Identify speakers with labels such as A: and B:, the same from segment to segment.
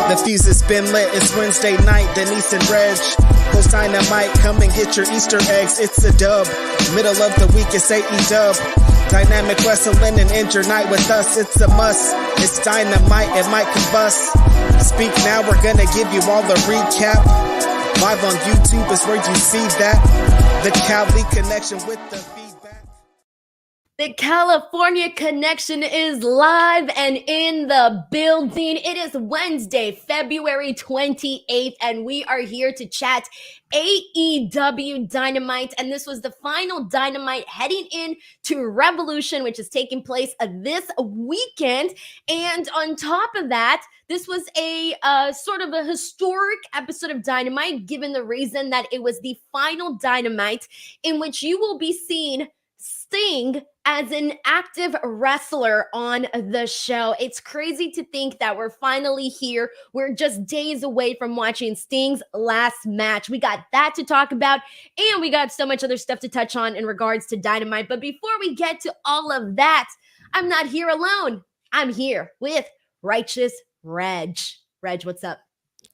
A: The fuse has been lit, it's Wednesday night, Denise and Reg. Post Dynamite, come and get your Easter eggs, it's a dub. Middle of the week, it's AEW. Dynamic wrestling and end your night with us, it's a must. It's Dynamite, it might combust. Speak now, we're gonna give you all the recap. Live on YouTube is where you see that. The Cali connection with the feedback.
B: The California connection is live and in the building. It is Wednesday, February 28th, and we are here to chat AEW Dynamite. And this was the final Dynamite heading in to Revolution, which is taking place this weekend. And on top of that, this was a sort of a historic episode of Dynamite, given the reason that it was the final Dynamite in which you will be seeing Sting as an active wrestler on the show. It's crazy to think that we're finally here. We're just days away from watching Sting's last match. We got that to talk about, and we got so much other stuff to touch on in regards to Dynamite. But before we get to all of that, I'm not here alone. I'm here with Righteous Reg. Reg, what's up?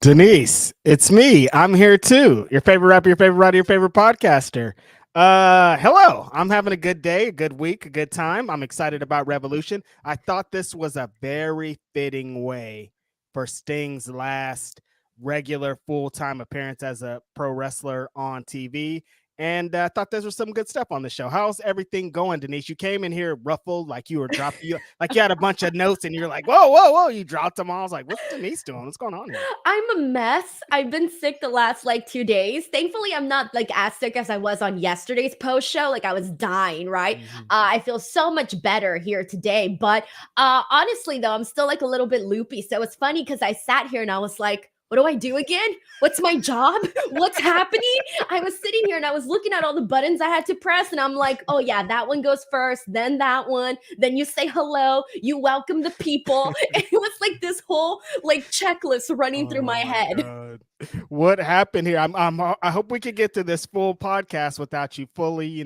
C: Denise, it's me. I'm here too. Your favorite rapper, your favorite writer, your favorite podcaster. Hello. I'm having a good day, a good week, a good time. I'm excited about Revolution. I thought this was a very fitting way for Sting's last regular full-time appearance as a pro wrestler on TV. And I thought there was some good stuff on the show. How's everything going, Denise? You came in here ruffled, like you were dropping, like you had a bunch of notes and you're like, whoa. You dropped them all. I was like, what's Denise doing? What's going on here?
B: I'm a mess. I've been sick the last 2 days. Thankfully, I'm not as sick as I was on yesterday's post show. I was dying, right? Mm-hmm. I feel so much better here today. But honestly, though, I'm still a little bit loopy. So it's funny because I sat here and I was like, what do I do again? What's my job? What's happening? I was sitting here and I was looking at all the buttons I had to press. And I'm like, oh yeah, that one goes first. Then that one. Then you say hello. You welcome the people. It was this whole checklist running through my head.
C: God. What happened here? I hope we could get to this full podcast without you fully,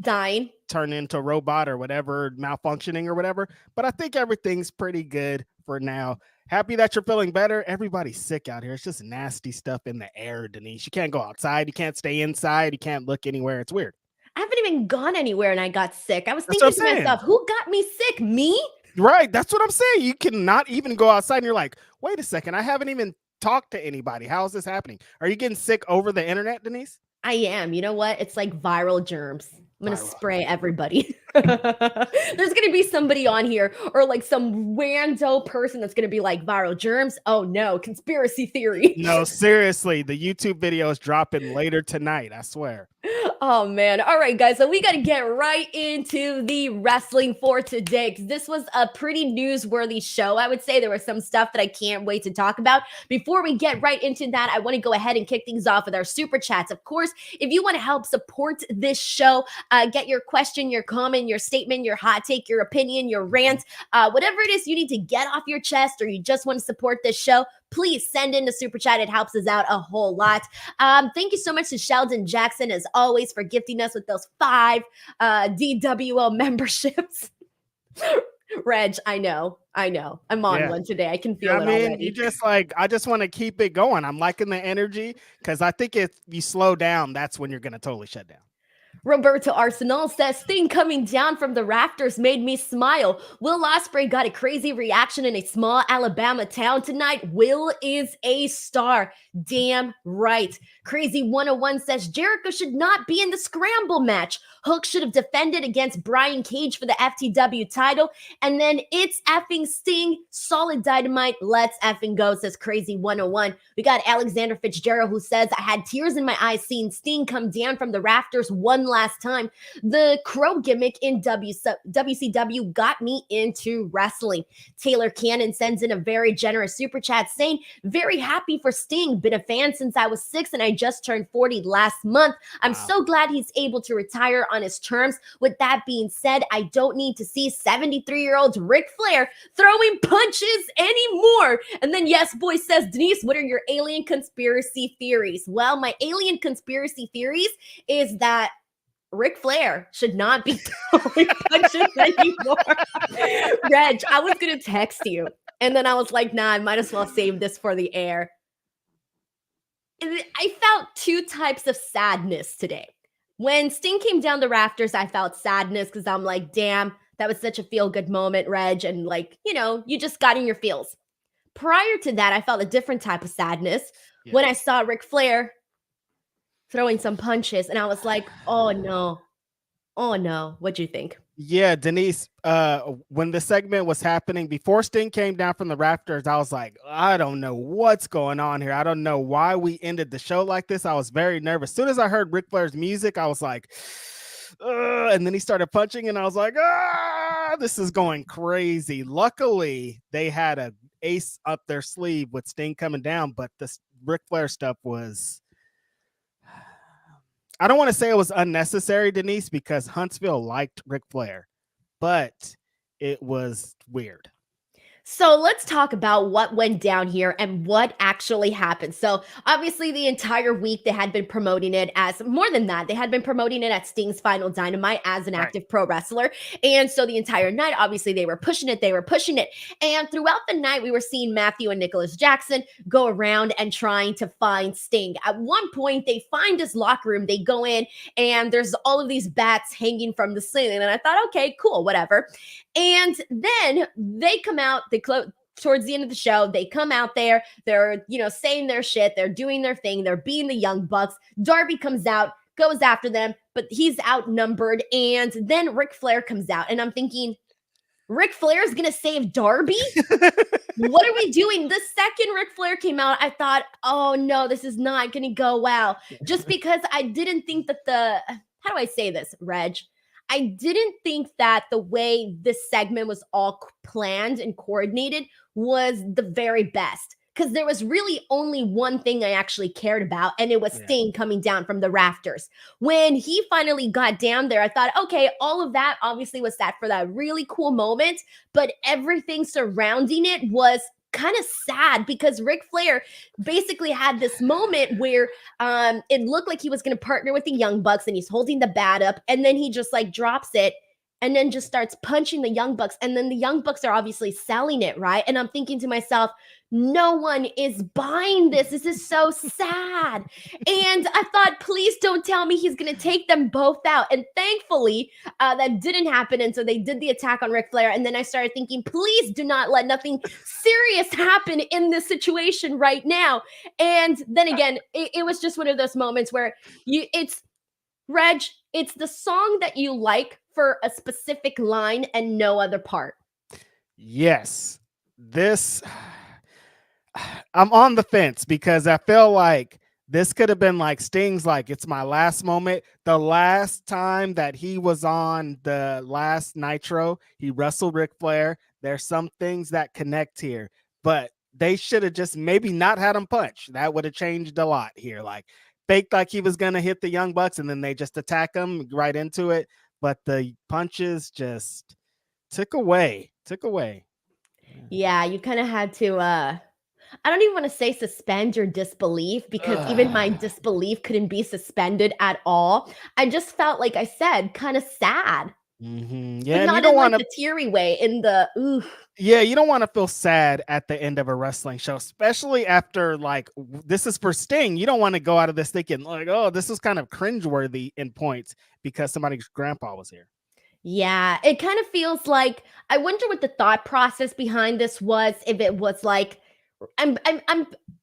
B: dying,
C: turn into a robot or whatever, malfunctioning or whatever. But I think everything's pretty good for now. Happy that you're feeling better. Everybody's sick out here. It's just nasty stuff in the air, Denise. You can't go outside. You can't stay inside. You can't look anywhere. It's weird.
B: I haven't even gone anywhere and I got sick. I was thinking to myself, who got me sick? Me?
C: Right. That's what I'm saying. You cannot even go outside and you're like, wait a second. I haven't even talked to anybody. How is this happening? Are you getting sick over the internet, Denise?
B: I am. You know what? It's like viral germs. I'm going to spray everybody. There's going to be somebody on here or some rando person that's going to be like viral germs. Oh no, conspiracy theory.
C: No, seriously. The YouTube video is dropping later tonight. I swear.
B: Oh man. All right, guys. So we got to get right into the wrestling for today, because this was a pretty newsworthy show. I would say there was some stuff that I can't wait to talk about. Before we get right into that, I want to go ahead and kick things off with our super chats. Of course, if you want to help support this show, get your question, your comment, your statement, your hot take, your opinion, your rant, whatever it is you need to get off your chest, or you just want to support this show, please send in the super chat. It helps us out a whole lot. Thank you so much to Sheldon Jackson, as always, for gifting us with those 5 DWL memberships. Reg, I know. I'm on one today. I can feel it already.
C: You just I just want to keep it going. I'm liking the energy, because I think if you slow down, that's when you're going to totally shut down.
B: Roberto Arsenal says, Sting coming down from the rafters made me smile. Will Ospreay got a crazy reaction in a small Alabama town tonight. Will is a star. Damn right. Crazy 101 says, Jericho should not be in the scramble match. Hook should have defended against Brian Cage for the FTW title. And then it's effing Sting. Solid Dynamite. Let's effing go, says Crazy 101. We got Alexander Fitzgerald, who says, I had tears in my eyes seeing Sting come down from the rafters one last time. The crow gimmick in WCW got me into wrestling. Taylor Cannon sends in a very generous super chat saying, very happy for Sting. Been a fan since I was 6 and I just turned 40 last month. I'm so glad he's able to retire on his terms. With that being said, I don't need to see 73-year-old Ric Flair throwing punches anymore. And then Yes Boy says, Denise, what are your alien conspiracy theories? Well, my alien conspiracy theories is that Ric Flair should not be throwing punches anymore. Reg, I was going to text you. And then I was like, nah, I might as well save this for the air. I felt two types of sadness today. When Sting came down the rafters, I felt sadness because I'm like, damn, that was such a feel-good moment, Reg. And like, you just got in your feels. Prior to that, I felt a different type of sadness when I saw Ric Flair throwing some punches. And I was like, oh no. What'd you think?
C: Yeah, Denise, when the segment was happening, before Sting came down from the rafters, I was like, I don't know what's going on here. I don't know why we ended the show like this. I was very nervous. As soon as I heard Ric Flair's music, I was like, and then he started punching, and I was like, this is going crazy. Luckily, they had an ace up their sleeve with Sting coming down, but this Ric Flair stuff was... I don't want to say it was unnecessary, Denise, because Huntsville liked Ric Flair, but it was weird.
B: So let's talk about what went down here and what actually happened. So obviously the entire week they had been promoting it as more than that. They had been promoting it at Sting's Final Dynamite as an active pro wrestler. And so the entire night, obviously they were pushing it. And throughout the night, we were seeing Matthew and Nicholas Jackson go around and trying to find Sting. At one point, they find his locker room. They go in and there's all of these bats hanging from the ceiling. And I thought, okay, cool, whatever. And then they come out, towards the end of the show, they come out there, they're, saying their shit, they're doing their thing, they're being the Young Bucks. Darby comes out, goes after them, but he's outnumbered. And then Ric Flair comes out, and I'm thinking, Ric Flair's gonna save Darby? What are we doing? The second Ric Flair came out, I thought, oh no, this is not gonna go well. Just because I didn't think that how do I say this, Reg? I didn't think that the way this segment was all planned and coordinated was the very best. Because there was really only one thing I actually cared about, and it was Sting coming down from the rafters. When he finally got down there, I thought, okay, all of that obviously was that for that really cool moment, but everything surrounding it was kind of sad because Ric Flair basically had this moment where it looked like he was going to partner with the Young Bucks, and he's holding the bat up, and then he just like drops it and then just starts punching the Young Bucks. And then the Young Bucks are obviously selling it, right? And I'm thinking to myself, no one is buying this. This is so sad. And I thought, please don't tell me he's going to take them both out. And thankfully, that didn't happen. And so they did the attack on Ric Flair. And then I started thinking, please do not let nothing serious happen in this situation right now. And then again, it was just one of those moments where Reg, it's the song that you like for a specific line and no other part.
C: Yes. I'm on the fence because I feel like this could have been like Sting's like, it's my last moment. The last time that he was on the last Nitro, he wrestled Ric Flair. There's some things that connect here, but they should have just maybe not had him punch. That would have changed a lot here. Like faked like he was going to hit the Young Bucks and then they just attack him right into it. But the punches just took away.
B: Yeah, you kind of had to, I don't even want to say suspend your disbelief because even my disbelief couldn't be suspended at all. I just felt, like I said, kind of sad.
C: Mm-hmm. Yeah,
B: but not in like the teary way, in the ooh.
C: Yeah, you don't want to feel sad at the end of a wrestling show, especially after like this is for Sting. You don't want to go out of this thinking like, oh, this is kind of cringeworthy in points because somebody's grandpa was here.
B: Yeah, it kind of feels like, I wonder what the thought process behind this was. If it was like, I'm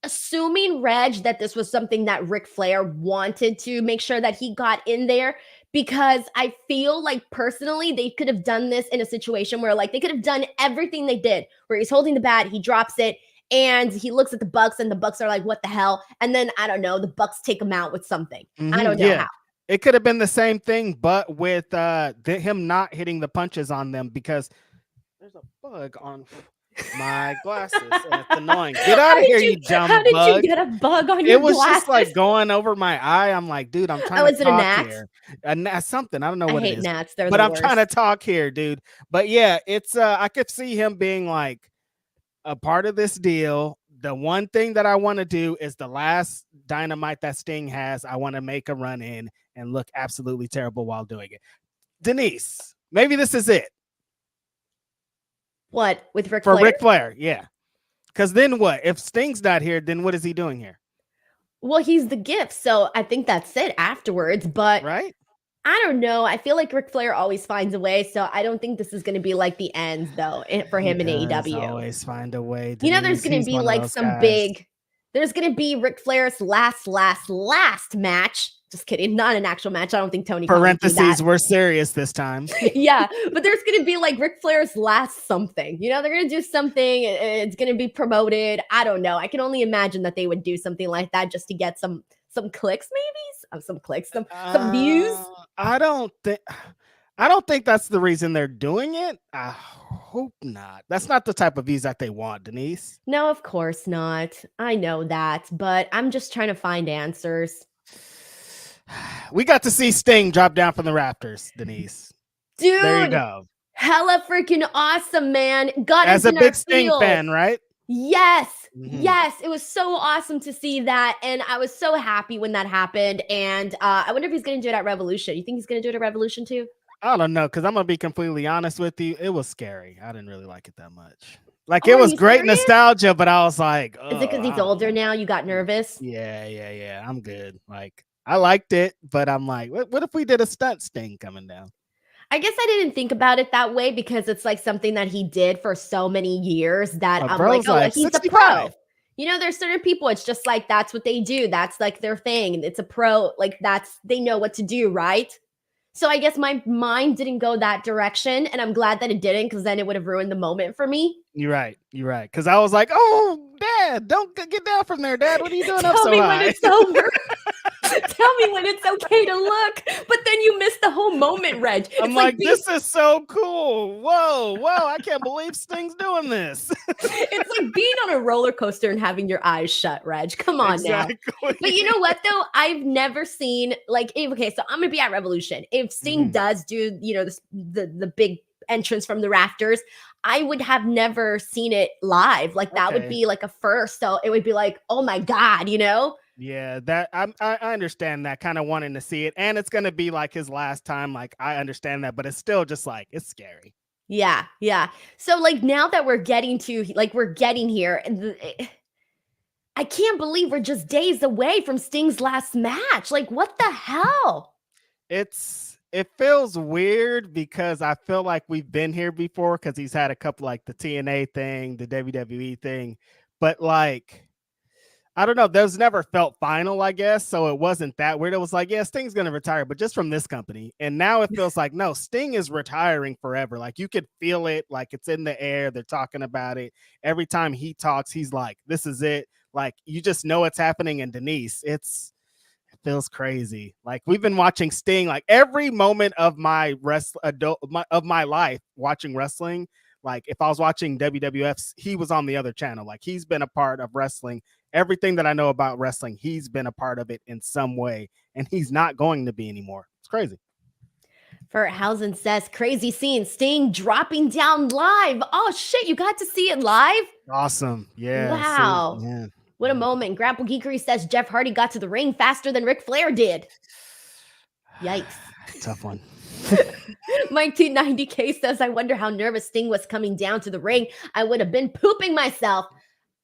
B: assuming, Reg, that this was something that Ric Flair wanted to make sure that he got in there, because I feel like personally they could have done this in a situation where like they could have done everything they did, where he's holding the bat, he drops it, and he looks at the Bucks, and the Bucks are like, what the hell? And then, I don't know, the Bucks take him out with something. I don't know how.
C: It could have been the same thing, but with him not hitting the punches on them, because there's a bug on my glasses. And it's annoying. Get out of here, you dumb bug.
B: How did you get a bug on your glasses?
C: It was just like going over my eye. I'm like, dude, I'm trying to talk here. Something. I don't know what it is.
B: Gnats. They're
C: but I'm
B: worst.
C: trying to talk here, dude. But yeah, it's I could see him being like a part of this deal. the one thing that I want to do is the last Dynamite that Sting has. I want to make a run in and look absolutely terrible while doing it. Denise, maybe this is it.
B: What, with Ric
C: For
B: Flair?
C: Ric Flair, yeah. Because then what? If Sting's not here, then what is he doing here?
B: Well, he's the gift, so I think that's it afterwards. But
C: right?
B: I don't know. I feel like Ric Flair always finds a way, so I don't think this is going to be like the ends, though, for him in AEW.
C: Always find a way.
B: You know, there's going to be like some big. There's going to be Ric Flair's last match. Just kidding, not an actual match. I don't think Tony.
C: Parentheses, we're serious this time.
B: Yeah, but there's going to be like Ric Flair's last something. You know, they're going to do something. It's going to be promoted. I don't know. I can only imagine that they would do something like that just to get some clicks, maybe some clicks, some views.
C: I don't think that's the reason they're doing it. I hope not. That's not the type of views that they want, Denise.
B: No, of course not. I know that, but I'm just trying to find answers.
C: We got to see Sting drop down from the rafters, Denise.
B: Dude,
C: there you go.
B: Hella freaking awesome, man. Got
C: as a big Sting fan, right?
B: Yes. Mm-hmm. Yes. It was so awesome to see that. And I was so happy when that happened. And I wonder if he's going to do it at Revolution. You think he's going to do it at Revolution too?
C: I don't know. Because I'm going to be completely honest with you. It was scary. I didn't really like it that much. Like, it was great nostalgia, but I was like,
B: is it because he's older now? You got nervous?
C: Yeah. I'm good. Like, I liked it, but I'm like, what if we did a stunt Sting coming down?
B: I guess I didn't think about it that way because it's like something that he did for so many years that I'm like, oh, he's 65. A pro. You know, there's certain people, it's just like, that's what they do. That's like their thing. It's a pro. Like they know what to do, right? So I guess my mind didn't go that direction, and I'm glad that it didn't because then it would have ruined the moment for me.
C: You're right. Because I was like, oh, Dad, don't get down from there, Dad. What are you doing up so high?
B: Tell me when it's over. Tell me when it's okay to look. But then you missed the whole moment, Reg.
C: I'm like this is so cool. Whoa, I can't believe Sting's doing this.
B: It's like being on a roller coaster and having your eyes shut, Reg. Come on now. But you know what, though? I've never seen, like, okay, so I'm going to be at Revolution. If Sting does do, you know, the big entrance from the rafters, I would have never seen it live. Like, that would be like a first. So it would be like, oh my God, you know?
C: Yeah, that I understand that, kind of wanting to see it, and it's gonna be like his last time. Like, I understand that, but it's still just like it's scary.
B: Yeah. So like now that we're getting here, I can't believe we're just days away from Sting's last match. Like, what the hell?
C: It feels weird because I feel like we've been here before because he's had a couple, like the TNA thing, the WWE thing, but like, I don't know. Those never felt final, I guess. So it wasn't that weird. It was like, yeah, Sting's going to retire, but just from this company. And now it feels like, no, Sting is retiring forever. Like, you could feel it. Like, it's in the air. They're talking about it. Every time he talks, he's like, this is it. Like, you just know it's happening. And Denise, it feels crazy. Like, we've been watching Sting, like every moment of my life watching wrestling. Like, if I was watching WWF, he was on the other channel. Like, he's been a part of wrestling. Everything that I know about wrestling, he's been a part of it in some way, and he's not going to be anymore. It's crazy.
B: Housen says, crazy scene, Sting dropping down live. Oh, shit, you got to see it live?
C: Awesome. Yeah.
B: Wow. Yeah. What a moment. Grapple Geekery says Jeff Hardy got to the ring faster than Ric Flair did. Yikes.
C: Tough one.
B: Mike T90K says, I wonder how nervous Sting was coming down to the ring. I would have been pooping myself.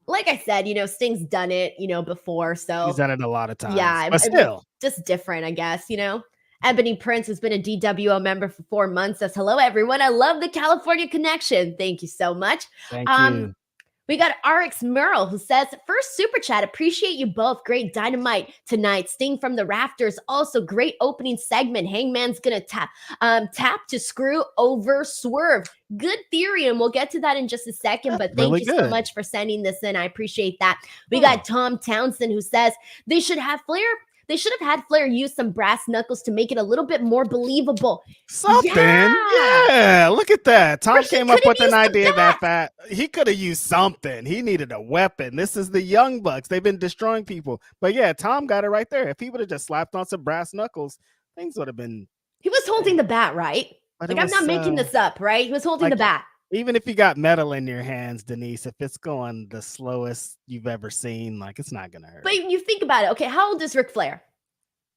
B: Like I said, you know, Sting's done it, you know, before. So
C: he's done it a lot of times.
B: Yeah,
C: but still.
B: Just different, I guess, you know. Ebony Prince has been a DWO member for 4 months. Says, hello, everyone. I love the California connection. Thank you so much.
C: Thank you.
B: We got RX Merle who says, first super chat, appreciate you both. Great Dynamite tonight. Sting from the rafters. Also great opening segment. Hangman's going to tap to screw over Swerve. Good theory, and we'll get to that in just a second, but thank you so much for sending this in. I appreciate that. We got Tom Townsend who says they should have had Flair use some brass knuckles to make it a little bit more believable.
C: Something. Yeah. Look at that. Tom came up with an idea that he could have used something. He needed a weapon. This is the Young Bucks. They've been destroying people. But yeah, Tom got it right there. If he would have just slapped on some brass knuckles, things would have been.
B: He was holding the bat, right? Like, I'm not making this up, right? He was holding the bat.
C: Even if you got metal in your hands, Denise, if it's going the slowest you've ever seen, like it's not gonna hurt.
B: But you think about it. Okay, how old is Ric Flair?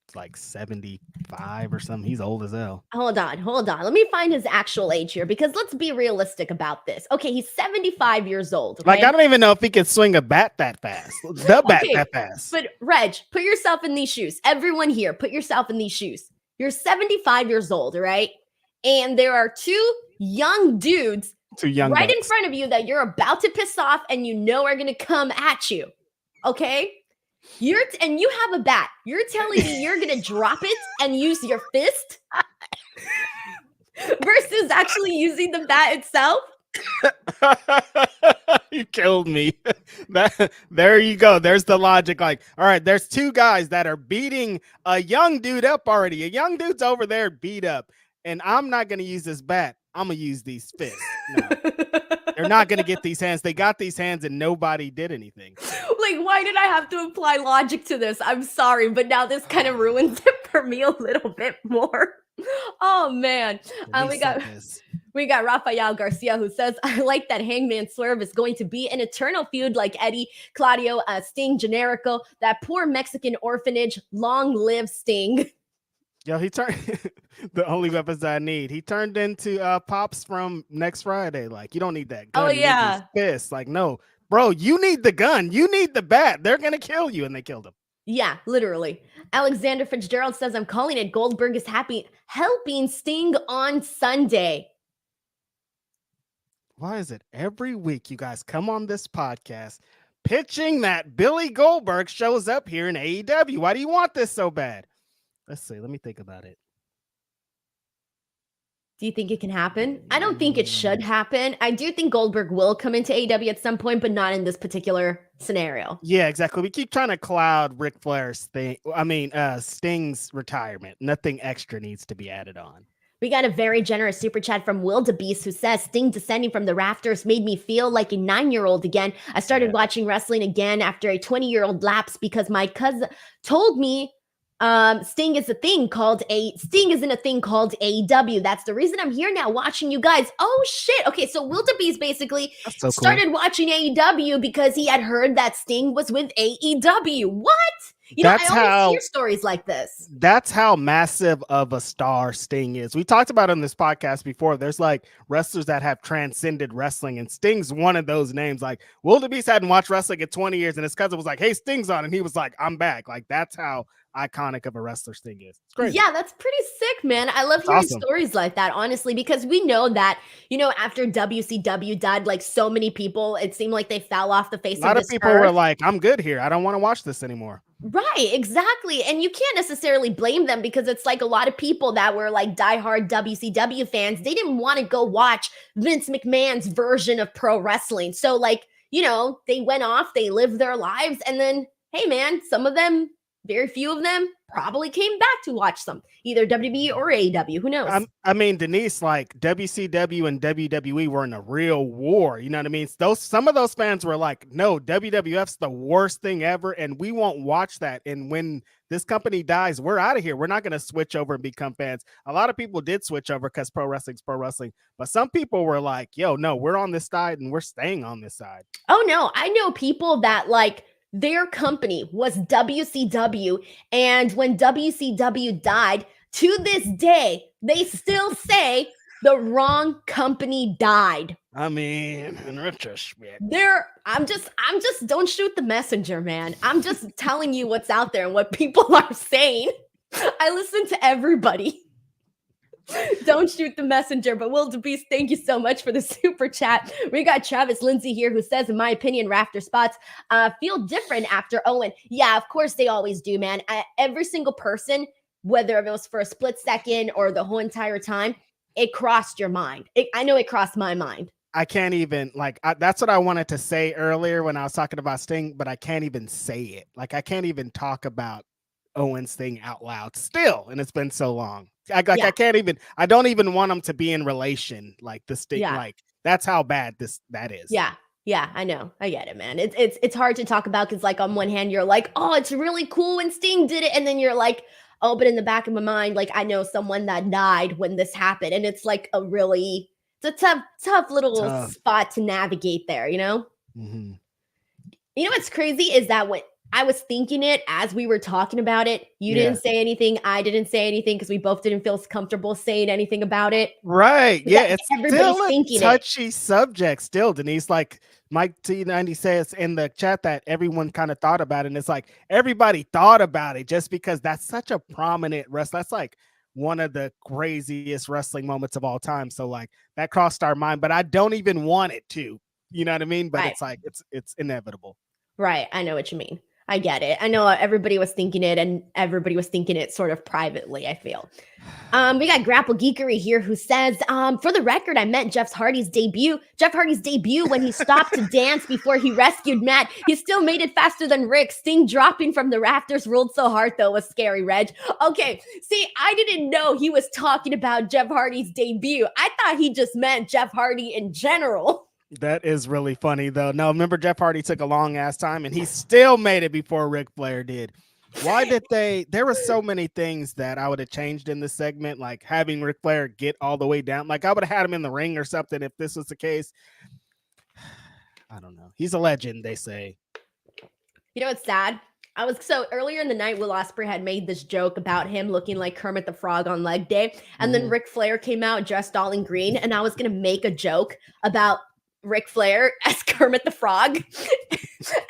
C: It's like 75 or something. He's old as hell.
B: Hold on. Let me find his actual age here because let's be realistic about this. Okay, he's 75 years old. Okay?
C: Like I don't even know if he could swing a bat that fast. The bat that fast.
B: But Reg, put yourself in these shoes. Everyone here, put yourself in these shoes. You're 75 years old, right? And there are two young dudes right in front of you that you're about to piss off and you know are going to come at you. Okay? And you have a bat. You're telling me you're going to drop it and use your fist versus actually using the bat itself?
C: You killed me. There you go. There's the logic. Like, all right, there's two guys that are beating a young dude up already. A young dude's over there beat up. And I'm not going to use this bat. I'm going to use these fists. No. They're not going to get these hands. They got these hands and nobody did anything.
B: Like, why did I have to apply logic to this? I'm sorry, but now this kind of ruins it for me a little bit more. Oh, man. We got Rafael Garcia who says, I like that Hangman Swerve is going to be an eternal feud like Eddie, Claudio, Sting, Generico, that poor Mexican orphanage. Long live Sting.
C: Yo, he turned the only weapons I need. He turned into Pops from Next Friday. Like, you don't need that gun.
B: Oh, yeah.
C: Fist. Like, no, bro, you need the gun. You need the bat. They're going to kill you. And they killed him.
B: Yeah, literally. Alexander Fitzgerald says, I'm calling it. Goldberg is helping Sting on Sunday.
C: Why is it every week you guys come on this podcast pitching that Billy Goldberg shows up here in AEW? Why do you want this so bad? Let's see. Let me think about it.
B: Do you think it can happen? I don't think it should happen. I do think Goldberg will come into AEW at some point, but not in this particular scenario.
C: Yeah, exactly. We keep trying to cloud Ric Flair's thing. Sting's retirement. Nothing extra needs to be added on.
B: We got a very generous super chat from Will DeBeast who says, Sting descending from the rafters made me feel like a 9-year-old again. I started watching wrestling again after a 20-year-old lapse because my cousin told me Sting isn't a thing called AEW. That's the reason I'm here now watching you guys. Oh shit. Okay, so Will DeBeast basically started watching AEW because he had heard that Sting was with AEW. What? I always hear stories like this.
C: That's how massive of a star Sting is. We talked about it on this podcast before. There's like wrestlers that have transcended wrestling, and Sting's one of those names. Like Will DeBeast hadn't watched wrestling in 20 years, and his cousin was like, hey, Sting's on, and he was like, I'm back. Like that's how iconic of a wrestler Sting is. It's crazy.
B: Yeah, that's pretty sick, man. I love hearing stories like that, honestly, because we know that, after WCW died, like so many people, it seemed like they fell off the face of this earth. A lot of people were
C: like, I'm good here. I don't want to watch this anymore.
B: Right, exactly. And you can't necessarily blame them because it's like a lot of people that were like diehard WCW fans. They didn't want to go watch Vince McMahon's version of pro wrestling. So like, they went off, they lived their lives. And then, hey man, some of them, very few of them probably came back to watch some, either WWE or AEW. Who knows?
C: Denise, like WCW and WWE were in a real war. You know what I mean? Some of those fans were like, no, WWF's the worst thing ever, and we won't watch that. And when this company dies, we're out of here. We're not going to switch over and become fans. A lot of people did switch over because pro wrestling's pro wrestling. But some people were like, yo, no, we're on this side and we're staying on this side.
B: Oh, no. I know people that like, their company was WCW, and when WCW died, to this day, they still say the wrong company died.
C: In retrospect.
B: I'm just don't shoot the messenger, man. I'm just telling you what's out there and what people are saying. I listen to everybody. Don't shoot the messenger. But Will DeBeast, thank you so much for the super chat. We got Travis Lindsay here who says, in my opinion, rafter spots feel different after Owen. Yeah, of course they always do, man. Every single person, whether it was for a split second or the whole entire time, it crossed your mind. I know it crossed my mind.
C: I can't even that's what I wanted to say earlier when I was talking about Sting, but I can't even say it. Like I can't even talk about Owen's thing out loud still, and it's been so long. I don't even want them to be in relation, like the Sting. Like that's how bad that is.
B: Yeah, I know. I get it, man. It's hard to talk about because like on one hand you're like, oh, it's really cool when Sting did it, and then you're like, oh, but in the back of my mind, like I know someone that died when this happened, and it's like it's It's a tough little spot to navigate there, you know?
C: Mm-hmm.
B: You know what's crazy is that when I was thinking it as we were talking about it, you didn't say anything, I didn't say anything because we both didn't feel comfortable saying anything about it.
C: Right. Yeah, it's
B: everybody's
C: still
B: thinking
C: a touchy subject still, Denise. Like Mike T90 says in the chat that everyone kind of thought about it. And it's like everybody thought about it just because that's such a prominent wrestler. That's like one of the craziest wrestling moments of all time. So like that crossed our mind, but I don't even want it to. You know what I mean? But it's like it's inevitable.
B: Right. I know what you mean. I get it. I know everybody was thinking it, and everybody was thinking it sort of privately, I feel. We got Grapple Geekery here who says, for the record, I meant Jeff Hardy's debut. Jeff Hardy's debut when he stopped to dance before he rescued Matt. He still made it faster than Rick. Sting dropping from the rafters rolled so hard, though, was scary, Reg. Okay, see, I didn't know he was talking about Jeff Hardy's debut. I thought he just meant Jeff Hardy in general.
C: That is really funny, though. No, remember Jeff Hardy took a long ass time and he still made it before Ric Flair did. Why did they? There were so many things that I would have changed in this segment, like having Ric Flair get all the way down. Like I would have had him in the ring or something if this was the case. I don't know. He's a legend, they say.
B: You know what's sad? So earlier in the night, Will Ospreay had made this joke about him looking like Kermit the Frog on leg day. And then Ric Flair came out dressed all in green. And I was going to make a joke about Ric Flair as Kermit the Frog.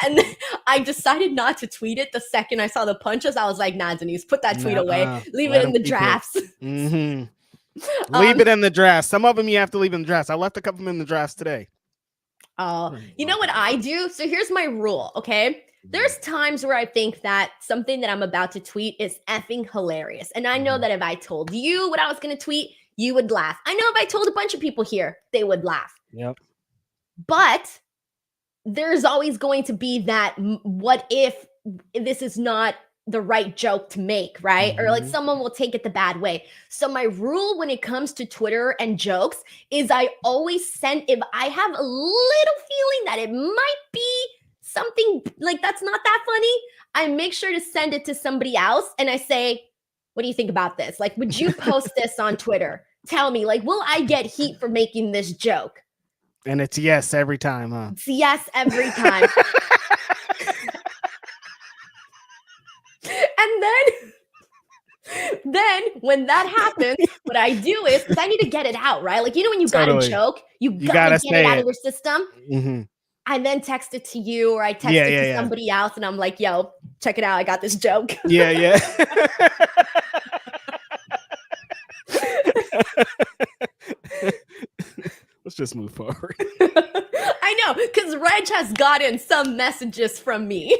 B: And then I decided not to tweet it the second I saw the punches. I was like, nah, Denise, put that tweet away. Leave it in the drafts.
C: Leave it in the drafts. Some of them you have to leave in the drafts. I left a couple of them in the drafts today.
B: Oh, you know what I do? So here's my rule, okay? There's times where I think that something that I'm about to tweet is effing hilarious. And I know that if I told you what I was going to tweet, you would laugh. I know if I told a bunch of people here, they would laugh.
C: Yep.
B: But there's always going to be that what if this is not the right joke to make, right? Or like someone will take it the bad way. So my rule when it comes to Twitter and jokes is I always send, if I have a little feeling that it might be something like that's not that funny, I make sure to send it to somebody else and I say, what do you think about this? Like, would you post this on Twitter? Tell me, like, will I get heat for making this joke?
C: And it's yes every time, huh?
B: It's yes every time. And then when that happens, what I do is, because I need to get it out, right? Like, you know, when you got a joke, you gotta get it out of your system. I then text it to you or I text it to somebody else and I'm like, yo, check it out. I got this joke.
C: Yeah. Let's just move forward.
B: I know, because Reg has gotten some messages from me.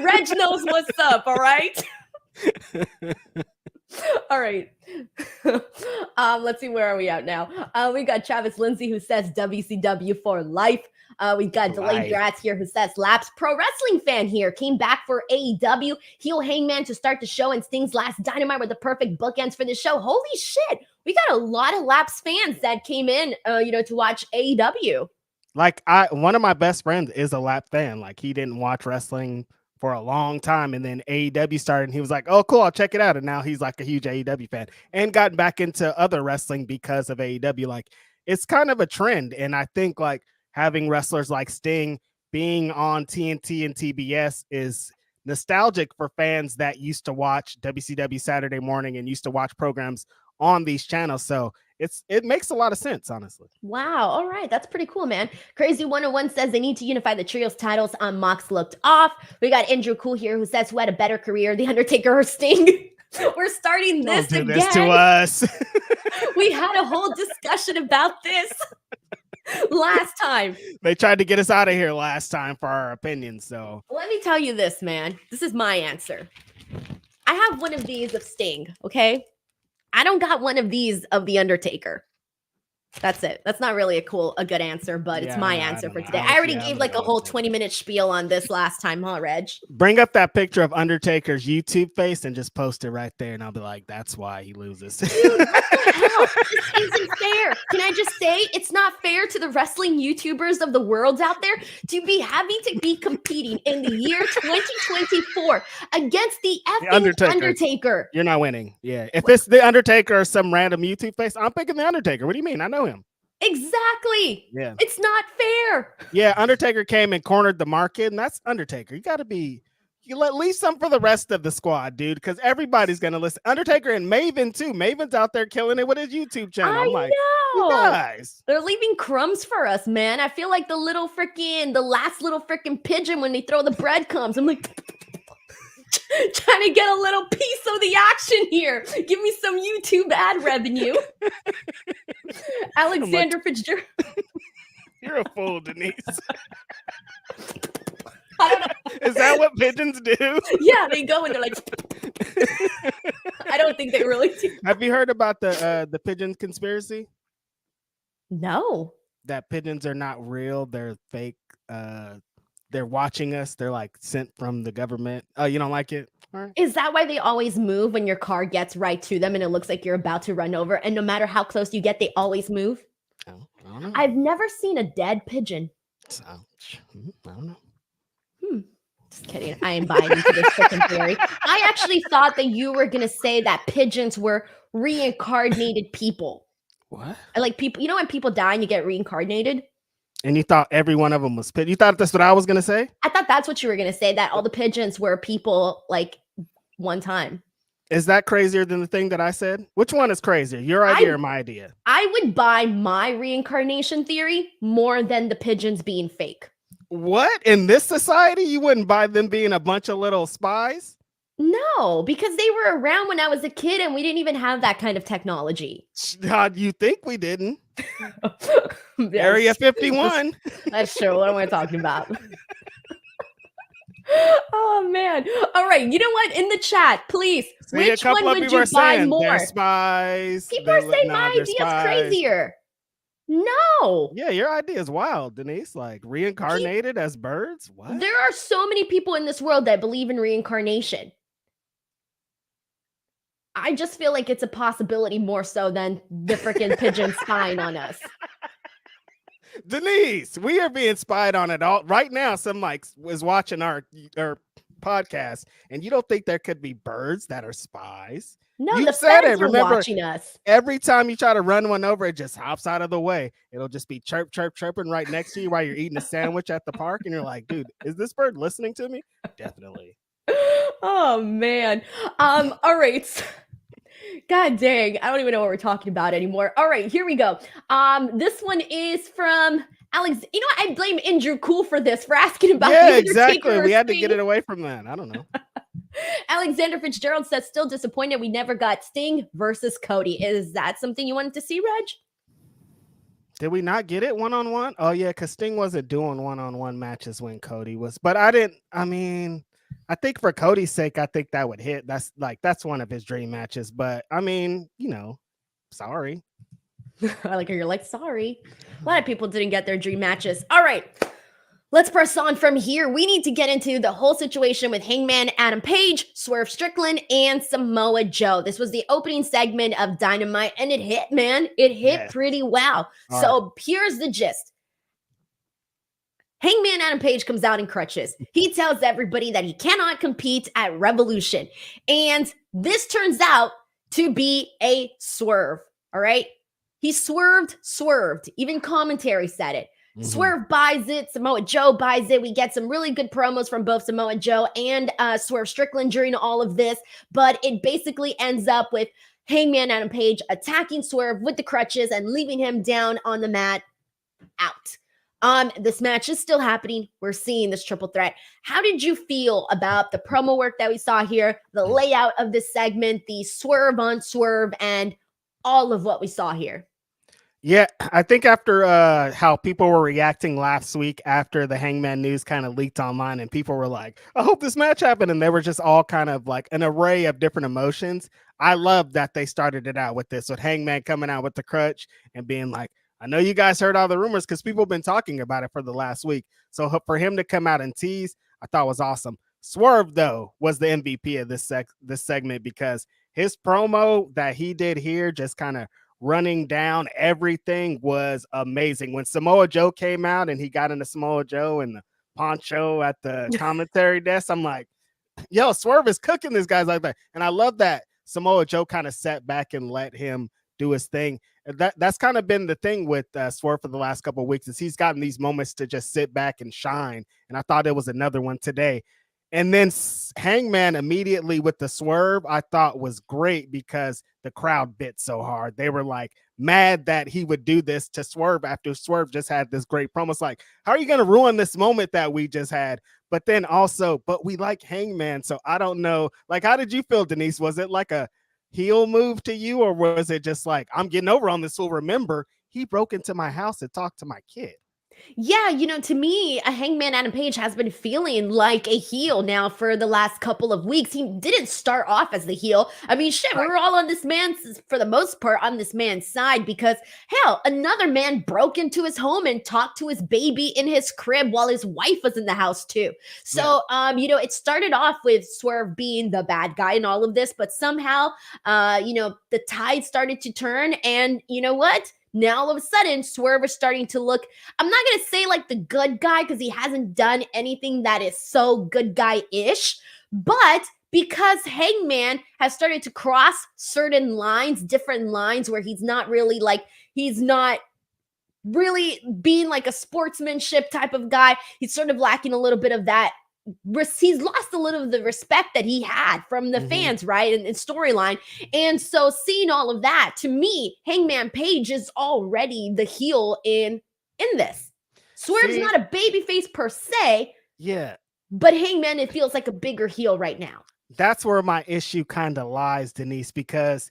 B: Reg knows what's up, all right? All right. Let's see, where are we at now? We got Travis Lindsay who says WCW for life. We got Delayed Drats here who says Laps Pro Wrestling fan here. Came back for AEW. Heel Hangman to start the show and Sting's last Dynamite were the perfect bookends for the show. Holy shit. We got a lot of Laps fans that came in, to watch AEW.
C: Like one of my best friends is a Lap fan. Like he didn't watch wrestling for a long time. And then AEW started and he was like, oh, cool, I'll check it out. And now he's like a huge AEW fan and gotten back into other wrestling because of AEW. Like it's kind of a trend. And I think like having wrestlers like Sting being on TNT and TBS is nostalgic for fans that used to watch WCW Saturday morning and used to watch programs on these channels. So it makes a lot of sense, honestly.
B: Wow. All right. That's pretty cool, man. Crazy 101 says they need to unify the trios titles. Mox looked off. We got Andrew Cool here who says who had a better career, The Undertaker or Sting. We're starting this
C: Don't do
B: again.
C: This to us.
B: We had a whole discussion about this last time.
C: They tried to get us out of here last time for our opinions. So
B: let me tell you this, man. This is my answer. I have one of these of Sting. Okay. I don't got one of these of The Undertaker. That's it. That's not really a good answer, but it's my answer for today. I already gave like a whole 20-minute spiel on this last time, huh, Reg?
C: Bring up that picture of Undertaker's YouTube face and just post it right there, and I'll be like, that's why he loses.
B: Dude, what the hell? This isn't fair. Can I just say it's not fair to the wrestling YouTubers of the world out there to be having to be competing in the year 2024 against the effing Undertaker.
C: You're not winning. Yeah. If it's the Undertaker or some random YouTube face, I'm picking the Undertaker. What do you mean? I know him.
B: Exactly.
C: Yeah.
B: It's not fair.
C: Yeah, Undertaker came and cornered the market, and that's Undertaker. You let leave some for the rest of the squad, dude, because everybody's gonna listen. Undertaker and Maven too. Maven's out there killing it with his YouTube channel. I'm like, you guys.
B: They're leaving crumbs for us, man. I feel like the last little freaking pigeon when they throw the breadcrumbs. I'm like trying to get a little piece of the action here. Give me some YouTube ad revenue. Alexander Fitzgerald.
C: You're a fool, Denise.
B: I don't know.
C: Is that what pigeons do?
B: Yeah, they go and they're like. I don't think they really do.
C: Have you heard about the pigeon conspiracy?
B: No.
C: That pigeons are not real; they're fake. They're watching us. They're like sent from the government. Oh, you don't like it? All right.
B: Is that why they always move when your car gets right to them and it looks like you're about to run over? And no matter how close you get, they always move?
C: I don't know.
B: I've never seen a dead pigeon.
C: I don't know.
B: Just kidding. I am buying into this freaking theory. I actually thought that you were going to say that pigeons were reincarnated people.
C: What?
B: Like people, you know when people die and you get reincarnated?
C: And you thought every one of them was pigeon? You thought that's what I was going to say?
B: I thought that's what you were going to say, that all the pigeons were people like one time.
C: Is that crazier than the thing that I said? Which one is crazier? Your idea or my idea?
B: I would buy my reincarnation theory more than the pigeons being fake.
C: What? In this society, you wouldn't buy them being a bunch of little spies?
B: No, because they were around when I was a kid and we didn't even have that kind of technology.
C: You think we didn't? Area 51.
B: That's true. What am I talking about? Oh, man. All right. You know what? In the chat, please.
C: See,
B: which one would you buy more?
C: They're spies.
B: People are saying my idea is crazier. No.
C: Yeah, your idea is wild, Denise. Like reincarnated as birds? What?
B: There are so many people in this world that believe in reincarnation. I just feel like it's a possibility more so than the freaking pigeon spying on us.
C: Denise, we are being spied on it all right now. Some was watching our podcast, and you don't think there could be birds that are spies?
B: No,
C: you
B: the
C: said
B: feds
C: it.
B: are
C: Remember,
B: watching us.
C: Every time you try to run one over, it just hops out of the way. It'll just be chirp, chirp, chirping right next to you while you're eating a sandwich at the park, and you're like, dude, is this bird listening to me? Definitely.
B: Oh man. All right. God dang, I don't even know what we're talking about anymore. All right, here we go. This one is from Alex. You know what? I blame Andrew Cool for this, for asking about.
C: Yeah, exactly. We had to get it away from that. I don't know.
B: Alexander Fitzgerald says, still disappointed we never got Sting versus Cody. Is that something you wanted to see, Reg?
C: Did we not get it one-on-one? Oh, yeah, because Sting wasn't doing one-on-one matches when Cody was. But I think for Cody's sake, I think that would hit. That's one of his dream matches. But, I mean, sorry.
B: You're like, sorry. A lot of people didn't get their dream matches. All right. Let's press on from here. We need to get into the whole situation with Hangman Adam Page, Swerve Strickland, and Samoa Joe. This was the opening segment of Dynamite, and it hit, man. It hit pretty well. So here's the gist. Hangman Adam Page comes out in crutches. He tells everybody that he cannot compete at Revolution. And this turns out to be a swerve, all right? He swerved. Even commentary said it. Mm-hmm. Swerve buys it. Samoa Joe buys it. We get some really good promos from both Samoa Joe and Swerve Strickland during all of this. But it basically ends up with Hangman Adam Page attacking Swerve with the crutches and leaving him down on the mat out. This match is still happening. We're seeing this triple threat. How did you feel about the promo work that we saw here, the layout of this segment, the swerve on swerve, and all of what we saw here?
C: Yeah, I think after how people were reacting last week after the Hangman news kind of leaked online and people were like, I hope this match happened. And they were just all kind of like an array of different emotions. I love that they started it out with this, with Hangman coming out with the crutch and being like, I know you guys heard all the rumors because people have been talking about it for the last week. So for him to come out and tease, I thought was awesome. Swerve, though, was the MVP of this segment because his promo that he did here, just kind of running down everything, was amazing. When Samoa Joe came out and he got into Samoa Joe and the poncho at the commentary desk, I'm like, yo, Swerve is cooking this guy's like that. And I love that Samoa Joe kind of sat back and let him do his thing. That's kind of been the thing with Swerve for the last couple of weeks, is he's gotten these moments to just sit back and shine. And I thought it was another one today. And then Hangman immediately with the swerve, I thought was great because the crowd bit so hard. They were like mad that he would do this to Swerve after Swerve just had this great promo. It's like, how are you going to ruin this moment that we just had? But then also, but we like Hangman. So I don't know. Like, how did you feel, Denise? Was it like a heel move to you, or was it just like, I'm getting over on this fool? Remember, he broke into my house and talked to my kid.
B: Yeah, to me, a Hangman Adam Page has been feeling like a heel now for the last couple of weeks. He didn't start off as the heel. I mean, shit, we were all on this man's, for the most part, on this man's side because, hell, another man broke into his home and talked to his baby in his crib while his wife was in the house too. So, it started off with Swerve being the bad guy in all of this, but somehow, the tide started to turn, and you know what? Now, all of a sudden, Swerve is starting to look, I'm not going to say like the good guy because he hasn't done anything that is so good guy-ish, but because Hangman has started to cross certain lines, different lines where he's not really being like a sportsmanship type of guy. He's sort of lacking a little bit of that. He's lost a little of the respect that he had from the fans, right? And storyline. And so seeing all of that, to me, Hangman Page is already the heel in this. Swerve's not a babyface per se.
C: Yeah.
B: But Hangman, it feels like a bigger heel right now.
C: That's where my issue kind of lies, Denise, because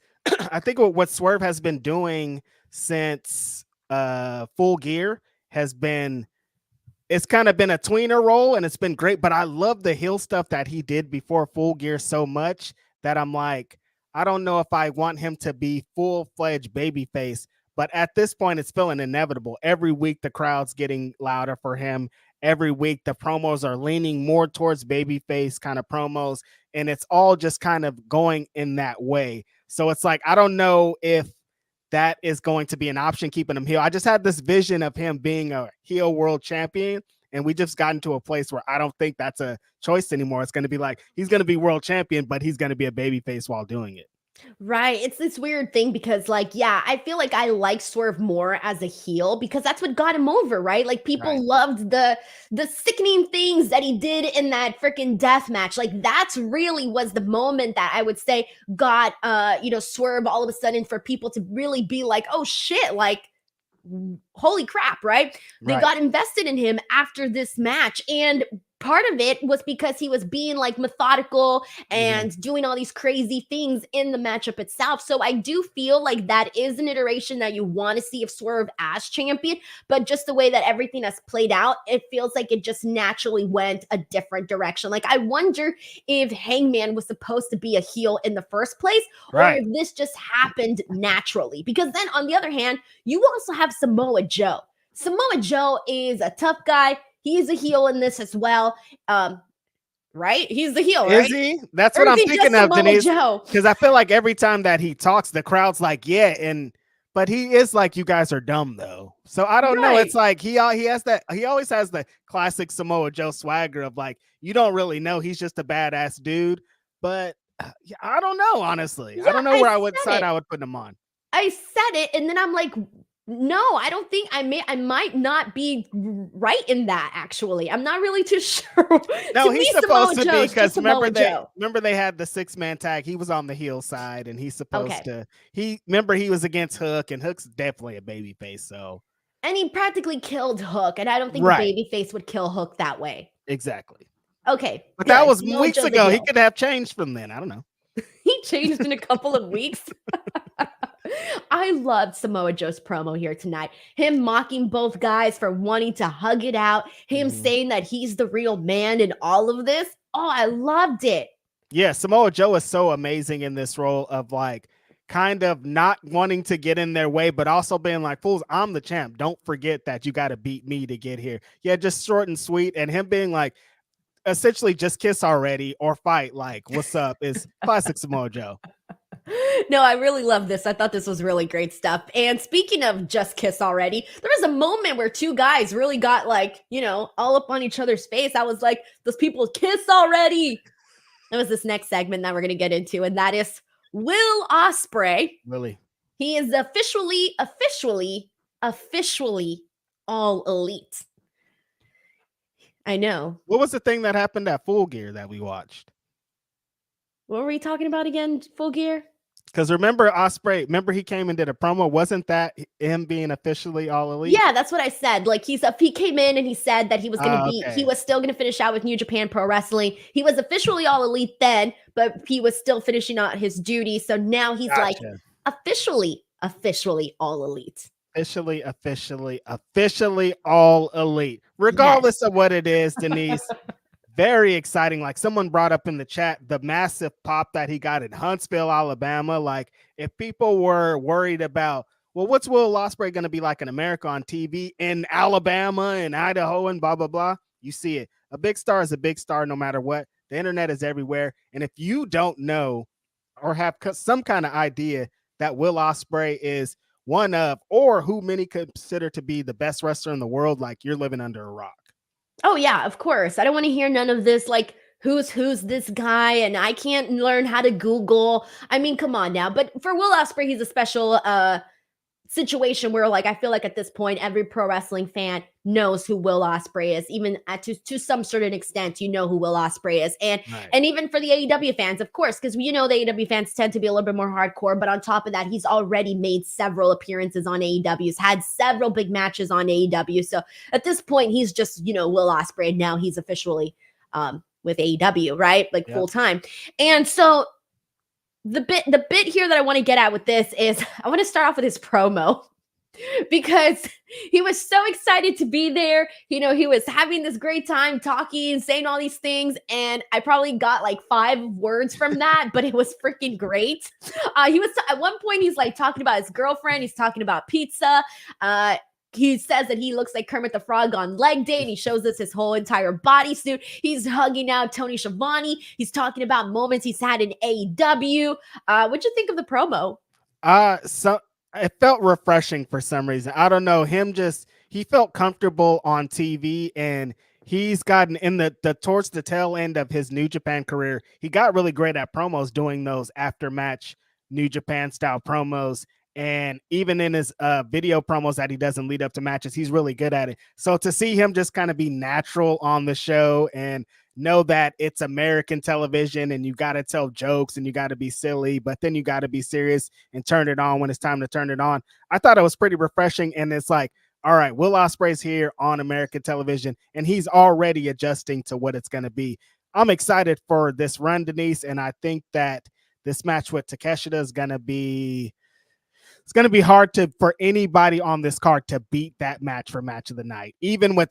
C: I think what Swerve has been doing since Full Gear has been, it's kind of been a tweener role, and it's been great, but I love the heel stuff that he did before Full Gear so much that I'm like, I don't know if I want him to be full-fledged babyface, but at this point, it's feeling inevitable. Every week, the crowd's getting louder for him. Every week, the promos are leaning more towards babyface kind of promos, and it's all just kind of going in that way. So it's like, I don't know if that is going to be an option keeping him heel. I just had this vision of him being a heel world champion, and we just gotten to a place where I don't think that's a choice anymore. It's going to be like, he's going to be world champion, but he's going to be a babyface while doing it.
B: Right. It's this weird thing because, like, yeah, I feel like I like Swerve more as a heel because that's what got him over, right? Like, people loved the sickening things that he did in that freaking death match. Like, that's really was the moment that I would say got, Swerve all of a sudden for people to really be like, oh shit, like, holy crap, right? They got invested in him after this match. And part of it was because he was being like methodical and doing all these crazy things in the matchup itself. So I do feel like that is an iteration that you want to see of Swerve as champion, but just the way that everything has played out, it feels like it just naturally went a different direction. Like, I wonder if Hangman was supposed to be a heel in the first place, or if this just happened naturally. Because then on the other hand, you also have Samoa Joe. Samoa Joe is a tough guy. He's a heel in this as well. Right? He's the heel, right?
C: Is he? That's what I'm thinking of, Denise. Because I feel like every time that he talks, the crowd's like, yeah, but he is like, you guys are dumb though. So I don't know. It's like he always has the classic Samoa Joe swagger of like, you don't really know, he's just a badass dude. But I don't know, honestly. I don't know where I would put him on.
B: I said it, and then I'm like, no, I don't think I might not be right in that, actually. I'm not really too sure.
C: No, he's supposed to be, because remember they had the 6-man tag. He was on the heel side, and he's supposed to. He was against Hook, and Hook's definitely a babyface. So,
B: and he practically killed Hook, and I don't think a babyface would kill Hook that way.
C: Exactly.
B: Okay,
C: but that was weeks ago. He could have changed from then. I don't know.
B: He changed in a couple of weeks. I loved Samoa Joe's promo here tonight. Him mocking both guys for wanting to hug it out. Him saying that he's the real man in all of this. Oh, I loved it.
C: Yeah, Samoa Joe is so amazing in this role of like kind of not wanting to get in their way, but also being like, fools, I'm the champ. Don't forget that you got to beat me to get here. Yeah, just short and sweet. And him being like, essentially just kiss already or fight. Like, what's up? Is classic Samoa Joe.
B: No, I really love this. I thought this was really great stuff. And speaking of just kiss already, there was a moment where two guys really got like, all up on each other's face. I was like, those people kiss already. That was this next segment that we're going to get into. And that is Will Ospreay.
C: Really?
B: He is officially all elite. I know.
C: What was the thing that happened at Full Gear that we watched?
B: What were we talking about again, Full Gear?
C: Because remember Ospreay, he came and did a promo. Wasn't that him being officially all elite?
B: Yeah, that's what I said. Like he came in and he said that he was going to be, he was still going to finish out with New Japan Pro Wrestling. He was officially all elite then, but he was still finishing out his duty. So now he's like officially all elite.
C: Officially all elite. Regardless of what it is, Denise. Very exciting. Like someone brought up in the chat, the massive pop that he got in Huntsville, Alabama. Like if people were worried about, well, what's Will Ospreay going to be like in America on TV in Alabama and Idaho and blah, blah, blah. You see it. A big star is a big star no matter what. The internet is everywhere. And if you don't know or have some kind of idea that Will Ospreay is one of, or who many consider to be the best wrestler in the world, like you're living under a rock.
B: Oh, yeah, of course. I don't want to hear none of this, like, who's this guy, and I can't learn how to Google. I mean, come on now. But for Will Ospreay, he's a special situation where, like, I feel like at this point, every pro wrestling fan knows who Will Ospreay is. Even to some certain extent, you know who Will Ospreay is. And even for the AEW fans, of course, because you know the AEW fans tend to be a little bit more hardcore. But on top of that, he's already made several appearances on AEW. He's had several big matches on AEW. So at this point, he's just, you know, Will Ospreay. And now he's officially with AEW, right? Like full time. And so the bit here that I want to get at with this is I want to start off with his promo because he was so excited to be there. You know, he was having this great time talking and saying all these things. And I probably got like 5 words from that, but it was freaking great. He was at one point, he's like talking about his girlfriend. He's talking about pizza. He says that he looks like Kermit the Frog on leg day, and he shows us his whole entire bodysuit. He's hugging out Tony Schiavone. He's talking about moments he's had in AEW. What'd you think of the promo?
C: So it felt refreshing for some reason. I don't know. He felt comfortable on TV, and he's gotten in the towards the tail end of his New Japan career. He got really great at promos, doing those after match New Japan style promos. And even in his video promos that he doesn't lead up to matches, he's really good at it. So to see him just kind of be natural on the show and know that it's American television and you got to tell jokes and you got to be silly, but then you got to be serious and turn it on when it's time to turn it on. I thought it was pretty refreshing. And it's like, all right, Will Ospreay's here on American television and he's already adjusting to what it's going to be. I'm excited for this run, Denise. And I think that this match with Takeshita is going to be, it's going to be hard for anybody on this card to beat that match for match of the night. Even with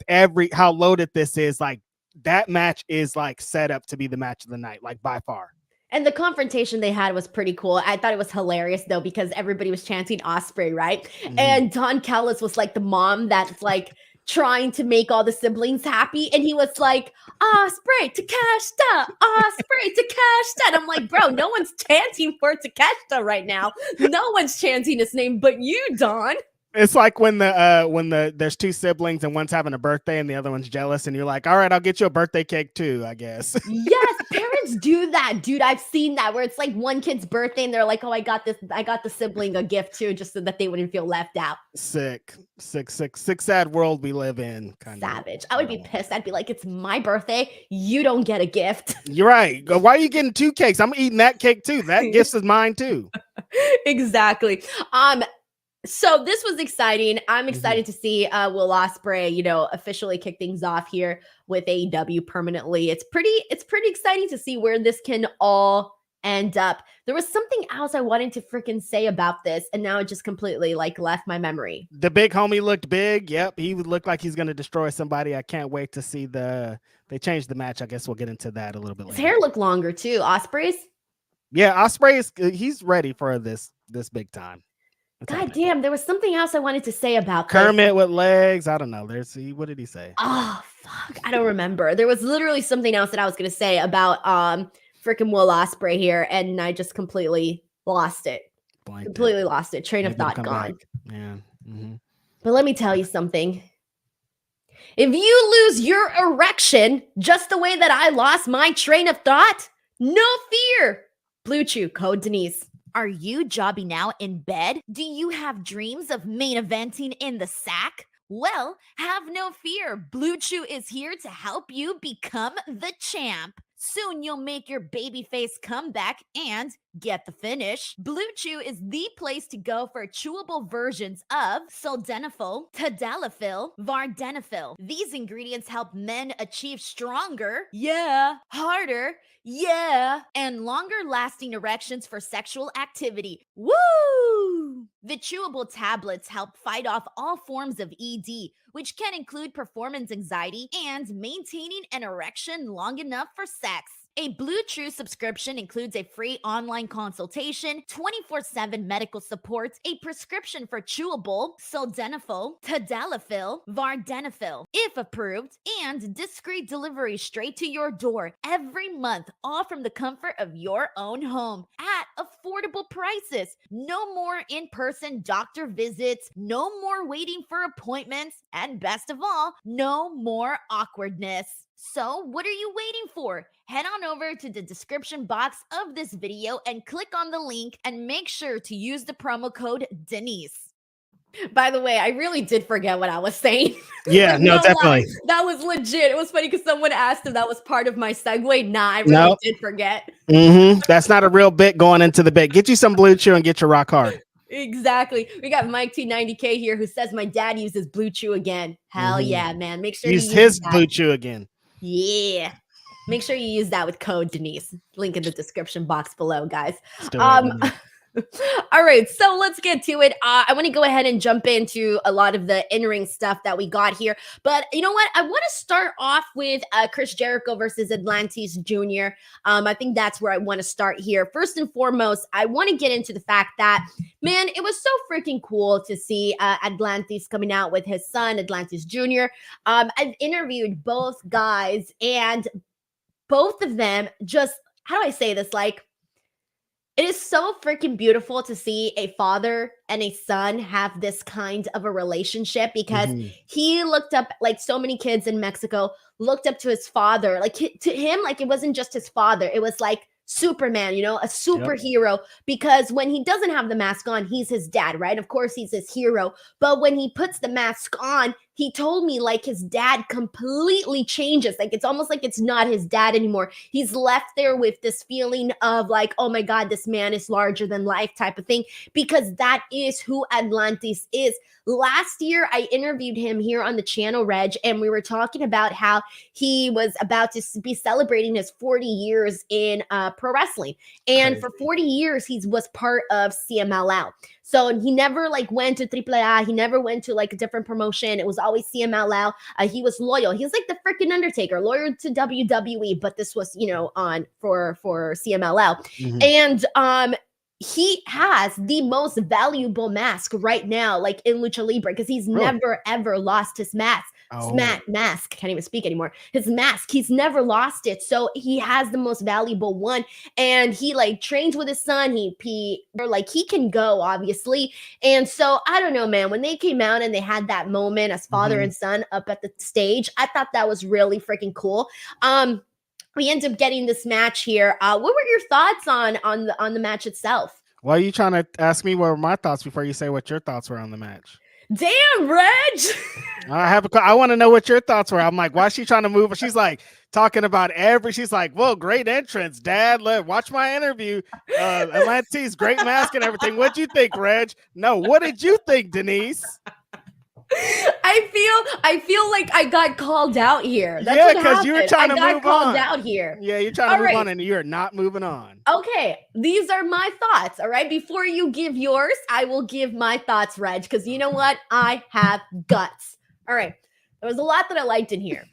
C: how loaded this is, like that match is like set up to be the match of the night, like by far.
B: And the confrontation they had was pretty cool. I thought it was hilarious though, because everybody was chanting Ospreay, right? Mm-hmm. And Don Callis was like the mom that's like trying to make all the siblings happy. And he was like, Ospreay, Takeshita, Ospreay, Takeshita. And I'm like, bro, no one's chanting for Takeshita right now. No one's chanting his name but you, Don.
C: It's like when there's 2 siblings and one's having a birthday and the other one's jealous and you're like, all right, I'll get you a birthday cake too, I guess.
B: Yes, parents do that, dude. I've seen that where it's like one kid's birthday and they're like, oh, I got the sibling a gift too, just so that they wouldn't feel left out.
C: Sick sad world we live in.
B: Savage. I would be pissed. I'd be like, it's my birthday. You don't get a gift.
C: You're right. Why are you getting 2 cakes? I'm eating that cake too. That gift is mine too.
B: Exactly. So this was exciting. I'm excited to see Will Ospreay, you know, officially kick things off here with AEW permanently. It's pretty exciting to see where this can all end up. There was something else I wanted to freaking say about this, and now it just completely like left my memory.
C: The big homie looked big. Yep, he would look like he's going to destroy somebody. I can't wait to see they changed the match. I guess we'll get into that a little bit later.
B: His hair looked longer too. Ospreay's?
C: Yeah, Ospreay he's ready for this big time.
B: God damn, there was something else I wanted to say about
C: Kermit with legs. I don't know. What did he say?
B: Oh, fuck. I don't remember. There was literally something else that I was going to say about freaking Will Ospreay here, and I just completely lost it. Lost it. Train of thought gone.
C: Yeah. Mm-hmm.
B: But let me tell you something. If you lose your erection just the way that I lost my train of thought, no fear. Blue Chew, code Denise.
D: Are you jobbing out in bed? Do you have dreams of main eventing in the sack? Well, have no fear. Blue Chew is here to help you become the champ. Soon you'll make your babyface comeback and get the finish. Blue Chew is the place to go for chewable versions of sildenafil, tadalafil, vardenafil. These ingredients help men achieve stronger, harder, and longer lasting erections for sexual activity. Woo! The chewable tablets help fight off all forms of ED, which can include performance anxiety and maintaining an erection long enough for sex. A Blue Chew subscription includes a free online consultation, 24/7 medical support, a prescription for chewable sildenafil, tadalafil, vardenafil, if approved, and discreet delivery straight to your door every month, all from the comfort of your own home at affordable prices. No more in-person doctor visits, no more waiting for appointments, and best of all, no more awkwardness. So what are you waiting for? Head on over to the description box of this video and click on the link and make sure to use the promo code Denise.
B: By the way, I really did forget what I was saying.
C: Yeah,
B: Like,
C: no,
B: lie.
C: definitely.
B: That was legit. It was funny because someone asked if that was part of my segue. Nah, I really did forget.
C: That's not a real bit going into the bit. Get you some Blue Chew and get your rock hard.
B: Exactly. We got Mike T90K here who says my dad uses Blue Chew again. Hell yeah, man. Make sure
C: Use
B: you
C: his
B: that.
C: Blue Chew again.
B: Yeah. Make sure you use that with code Denise. Link in the description box below, guys.
C: Still waiting on that.
B: All right, so let's get to it. I want to go ahead and jump into a lot of the in-ring stuff that we got here. But you know what? I want to start off with Chris Jericho versus Atlantis Jr. I think that's where I want to start here. First and foremost, I want to get into the fact that, man, it was so freaking cool to see Atlantis coming out with his son, Atlantis Jr. I've interviewed both guys, and both of them just, how do I say this? Like, it is so freaking beautiful to see a father and a son have this kind of a relationship, because he looked up, like so many kids in Mexico looked up to his father. Like to him, like it wasn't just his father. It was like Superman, you know, a superhero, because when he doesn't have the mask on, he's his dad, right? Of course, he's his hero. But when he puts the mask on, he told me like his dad completely changes. Like it's almost like it's not his dad anymore. He's left there with this feeling of like, oh my God, this man is larger than life type of thing, because that is who Atlantis is. Last year, I interviewed him here on the channel, Reg, and we were talking about how he was about to be celebrating his 40 years in pro wrestling. And for 40 years, he was part of CMLL. So he never like went to AAA. He never went to like a different promotion. It was always CMLL. He was loyal. He was like the freaking Undertaker, loyal to WWE, but this was, you know, on for CMLL. And he has the most valuable mask right now, like in Lucha Libre, because he's never ever lost his mask. Mask, can't even speak anymore. His mask, he's never lost it. So he has the most valuable one, and he like trains with his son. He can go, obviously. And so I don't know, man, when they came out and they had that moment as father and son up at the stage, I thought that was really freaking cool. We end up getting this match here. What were your thoughts on the match itself?
C: Why are you trying to ask me what were my thoughts before you say what your thoughts were on the match?
B: Damn, Reg!
C: I want to know what your thoughts were. I'm like, why is she trying to move? She's like talking about she's like, well, great entrance, Dad. Watch my interview. Atlantis, great mask and everything. What'd you think, Reg? No, what did you think, Denise?
B: I feel like I got called out here. That's
C: yeah, because you were trying to move on. I got
B: called out here.
C: Yeah, you're trying to move on, and you're not moving on.
B: Okay, these are my thoughts, all right? Before you give yours, I will give my thoughts, Reg, because you know what? I have guts. All right, there was a lot that I liked in here.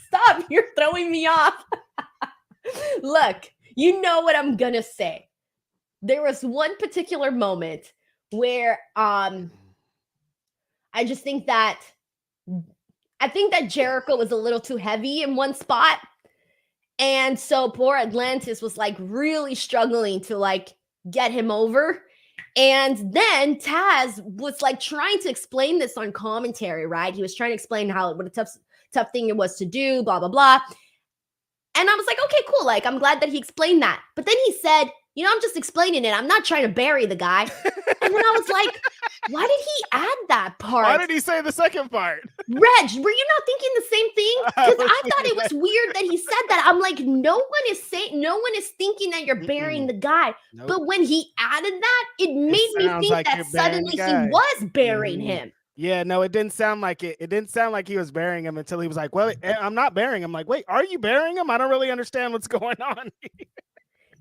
B: Stop, you're throwing me off. Look, you know what I'm going to say. There was one particular moment where I just think that Jericho was a little too heavy in one spot. And so poor Atlantis was like really struggling to like get him over. And then Taz was like trying to explain this on commentary, right? He was trying to explain what a tough thing it was to do, blah, blah, blah. And I was like, okay, cool. Like, I'm glad that he explained that. But then he said, I'm just explaining it. I'm not trying to bury the guy. And then I was like, why did he add that part?
C: Why did he say the second part?
B: Reg, were you not thinking the same thing? Because I thought it was weird that he said that. I'm like, no one is thinking that you're burying the guy.
C: Nope.
B: But when he added that, it made me think
C: like
B: that suddenly he was burying him.
C: Yeah, no, it didn't sound like it. It didn't sound like he was burying him until he was like, well, I'm not burying him. I'm like, wait, are you burying him? I don't really understand what's going on.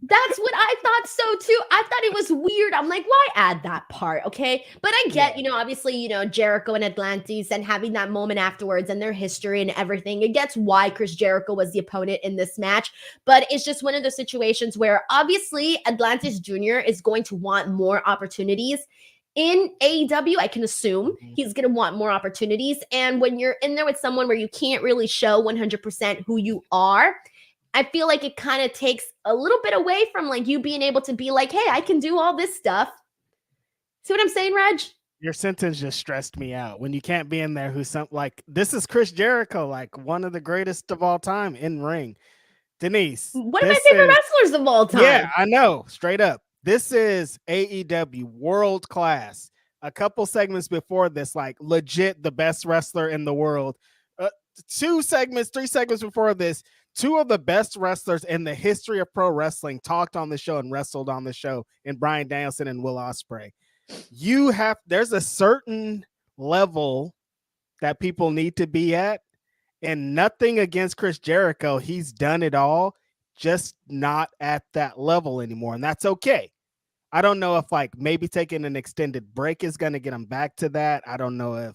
B: That's what I thought so too. I thought it was weird. I'm like, why add that part? Okay. But I get, obviously, Jericho and Atlantis and having that moment afterwards and their history and everything. It gets why Chris Jericho was the opponent in this match. But it's just one of those situations where obviously Atlantis Jr. is going to want more opportunities. In AEW, I can assume he's going to want more opportunities. And when you're in there with someone where you can't really show 100% who you are, I feel like it kind of takes a little bit away from like you being able to be like, hey, I can do all this stuff. See what I'm saying, Reg?
C: Your sentence just stressed me out when you can't be in there who's like, this is Chris Jericho, like one of the greatest of all time in ring. Denise.
B: One of my favorite wrestlers of all time.
C: Yeah, I know. Straight up. This is AEW world class. A couple segments before this, like legit the best wrestler in the world. 3 segments before this, 2 of the best wrestlers in the history of pro wrestling talked on the show and wrestled on the show in Bryan Danielson and Will Ospreay. There's a certain level that people need to be at, and nothing against Chris Jericho. He's done it all, just not at that level anymore. And that's okay. I don't know if like maybe taking an extended break is going to get him back to that. I don't know if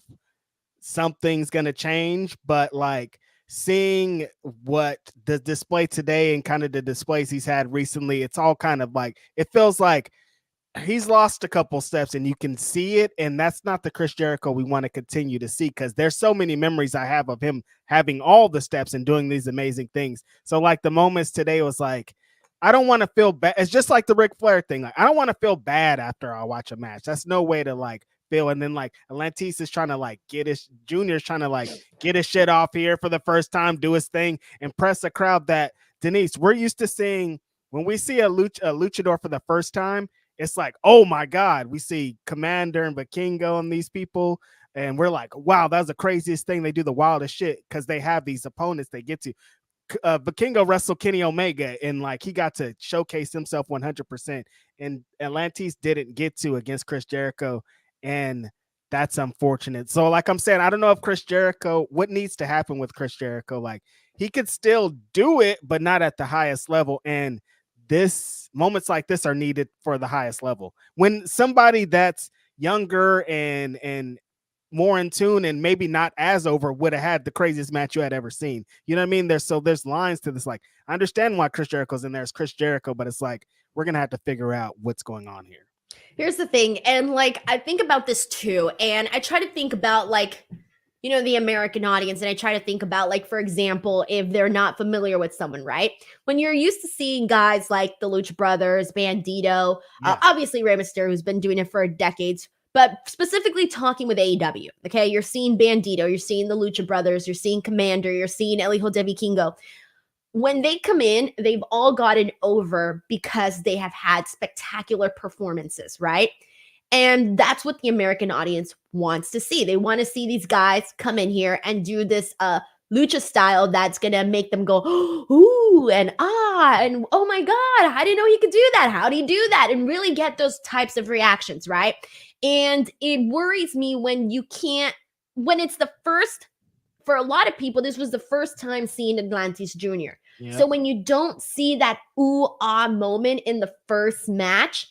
C: something's going to change, but like seeing what the display today and kind of the displays he's had recently, it's all kind of like, it feels like he's lost a couple steps and you can see it. And that's not the Chris Jericho we want to continue to see, because there's so many memories I have of him having all the steps and doing these amazing things. So like the moments today was like, I don't want to feel bad. It's just like the Ric Flair thing. Like, I don't want to feel bad after I watch a match. That's no way to like feel. And then like Atlantis is trying to like get his shit off here for the first time, do his thing, impress a crowd that, Denise, we're used to seeing when we see a luchador for the first time. It's like, oh my God, we see Commander and Vikingo and these people. And we're like, wow, that's the craziest thing. They do the wildest shit because they have these opponents they get to. Vikingo wrestled Kenny Omega and like he got to showcase himself 100%, and Atlantis didn't get to against Chris Jericho, and that's unfortunate. So like I'm saying, I don't know if Chris Jericho, what needs to happen with Chris Jericho, like he could still do it but not at the highest level, and this moments like this are needed for the highest level. When somebody that's younger and more in tune and maybe not as over would have had the craziest match you had ever seen. You know what I mean? There's lines to this. Like, I understand why Chris Jericho's in there as Chris Jericho, but it's like, we're going to have to figure out what's going on here.
B: Here's the thing. And like, I think about this too. And I try to think about like, the American audience. And I try to think about like, for example, if they're not familiar with someone, right? When you're used to seeing guys like the Lucha Brothers, Bandito, obviously Rey Mysterio, who's been doing it for decades, but specifically talking with AEW, okay? You're seeing Bandito, you're seeing the Lucha Brothers, you're seeing Commander, you're seeing El Hijo de Vikingo. When they come in, they've all gotten over because they have had spectacular performances, right? And that's what the American audience wants to see. They want to see these guys come in here and do this lucha style that's going to make them go, ooh, and ah, and oh my God, I didn't know he could do that. How'd he do that? And really get those types of reactions, right? And it worries me when it's the first, for a lot of people, this was the first time seeing Atlantis Jr. Yep. So when you don't see that ooh, ah moment in the first match,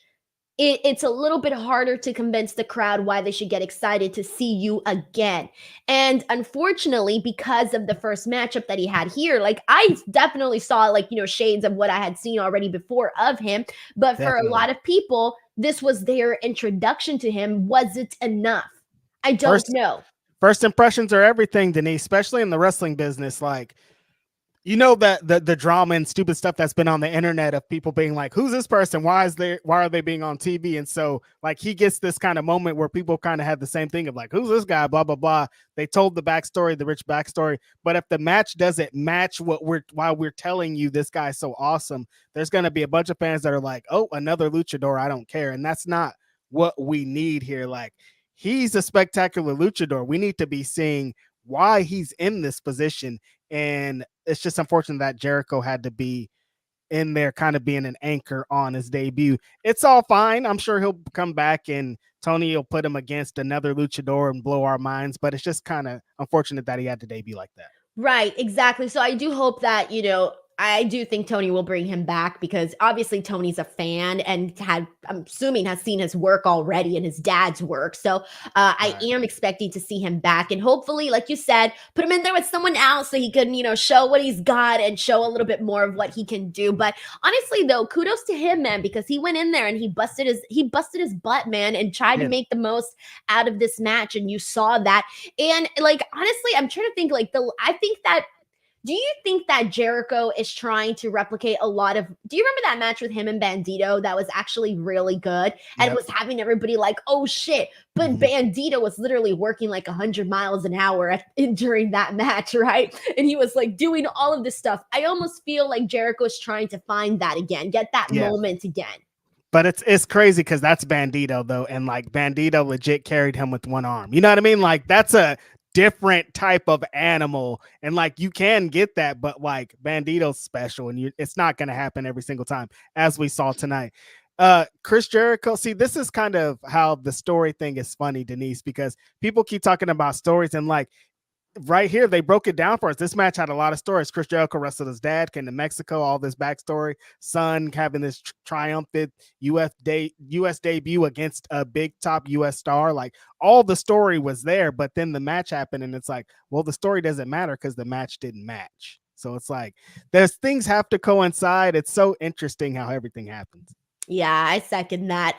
B: it's a little bit harder to convince the crowd why they should get excited to see you again. And unfortunately, because of the first matchup that he had here, like I definitely saw like, shades of what I had seen already before of him. But for a lot of people, this was their introduction to him. Was it enough? I don't know.
C: First impressions are everything, Denise, especially in the wrestling business. Like You know that the drama and stupid stuff that's been on the internet of people being like, who's this person? Why are they being on TV? And so like he gets this kind of moment where people kind of have the same thing of like, who's this guy? Blah, blah, blah. They told the backstory, the rich backstory. But if the match doesn't match while we're telling you this guy's so awesome, there's gonna be a bunch of fans that are like, oh, another luchador, I don't care. And that's not what we need here. Like, he's a spectacular luchador. We need to be seeing why he's in this position. And it's just unfortunate that Jericho had to be in there kind of being an anchor on his debut. It's all fine. I'm sure he'll come back and Tony will put him against another luchador and blow our minds, but it's just kind of unfortunate that he had to debut like that.
B: Right, exactly. So I do hope that, I do think Tony will bring him back because obviously Tony's a fan and I'm assuming has seen his work already and his dad's work. So I am expecting to see him back and hopefully, like you said, put him in there with someone else so he can, show what he's got and show a little bit more of what he can do. But honestly, though, kudos to him, man, because he went in there and he busted his butt, man, and tried to make the most out of this match. And you saw that. And like, honestly, I'm trying to think do you think that Jericho is trying to replicate a lot of, do you remember that match with him and Bandito that was actually really good and it was having everybody like, oh shit, but Bandito was literally working like 100 miles an hour during that match, right? And he was like doing all of this stuff. I almost feel like Jericho's trying to find that again, get that moment again.
C: But it's crazy because that's Bandito though. And like Bandito legit carried him with one arm. You know what I mean? Like that's a different type of animal. And like you can get that, but like Bandito's special and it's not going to happen every single time as we saw tonight. Chris Jericho, see, this is kind of how the story thing is funny, Denise, because people keep talking about stories and like, right here, they broke it down for us. This match had a lot of stories. Chris Jericho wrestled his dad, came to Mexico, all this backstory. Son having this triumphant US debut against a big top US star. Like all the story was there, but then the match happened and it's like, well, the story doesn't matter because the match didn't match. So it's like, there's things have to coincide. It's so interesting how everything happens.
B: Yeah, I second that.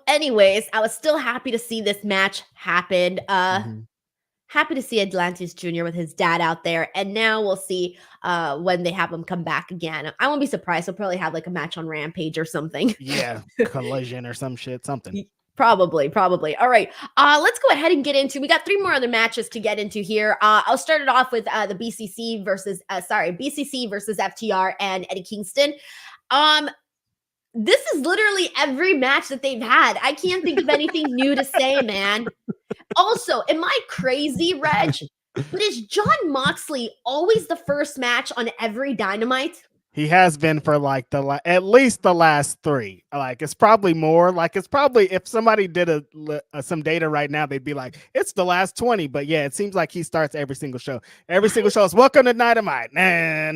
B: Anyways, I was still happy to see this match happen. Happy to see Atlantis Jr. with his dad out there. And now we'll see when they have him come back again. I won't be surprised. He'll probably have like a match on Rampage or something.
C: Yeah, Collision or some shit, something.
B: Probably. All right. Let's go ahead and get into, we got 3 more other matches to get into here. I'll start it off with the BCC versus FTR and Eddie Kingston. This is literally every match that they've had. I can't think of anything new to say, man. Also, am I crazy, Reg? But is Jon Moxley always the first match on every Dynamite?
C: He has been for like at least the last 3. Like it's probably more. Like it's probably if somebody did some data right now, they'd be like, it's the last 20. But yeah, it seems like he starts every single show. Every single show is welcome to Dynamite.
B: The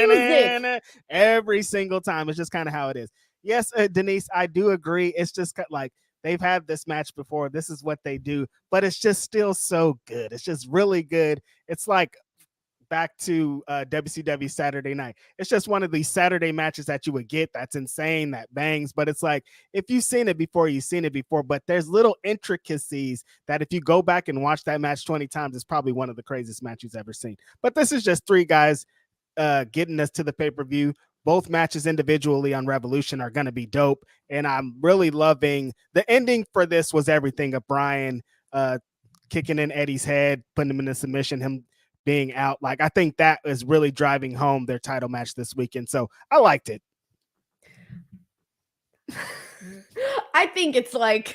B: music.
C: Every single time. It's just kind of how it is. Yes, Denise, I do agree. It's just like they've had this match before. This is what they do, but it's just still so good. It's just really good. It's like back to WCW Saturday Night. It's just one of these Saturday matches that you would get that's insane, that bangs, but it's like if you've seen it before, you've seen it before, but there's little intricacies that if you go back and watch that match 20 times, it's probably one of the craziest matches you've ever seen. But this is just 3 guys getting us to the pay-per-view. Both matches individually on Revolution are going to be dope, and I'm really loving the ending for this was everything of Bryan kicking in Eddie's head, putting him in a submission, him being out. Like I think that is really driving home their title match this weekend. So I liked it.
B: I think it's like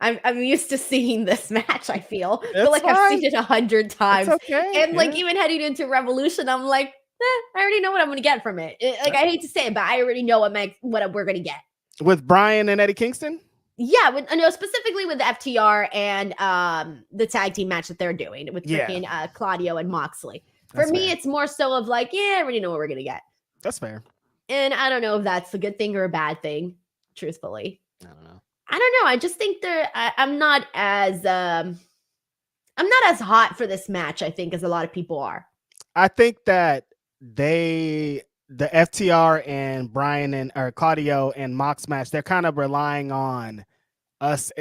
B: I'm used to seeing this match. I feel like
C: fine.
B: I've seen it 100 times.
C: It's okay.
B: And like even heading into Revolution, I'm like, I already know what I'm going to get from it. Like I hate to say it, but I already know what we're going to get
C: with Bryan and Eddie Kingston.
B: Yeah, specifically with the FTR and the tag team match that they're doing with freaking Claudio and Moxley. For me, it's more so of like, I already know what we're going to get.
C: That's fair.
B: And I don't know if that's a good thing or a bad thing, truthfully.
C: I don't know.
B: I just think I'm not as hot for this match, I think, as a lot of people are.
C: I think that the FTR and Bryan or Claudio and Mox match, they're kind of relying on us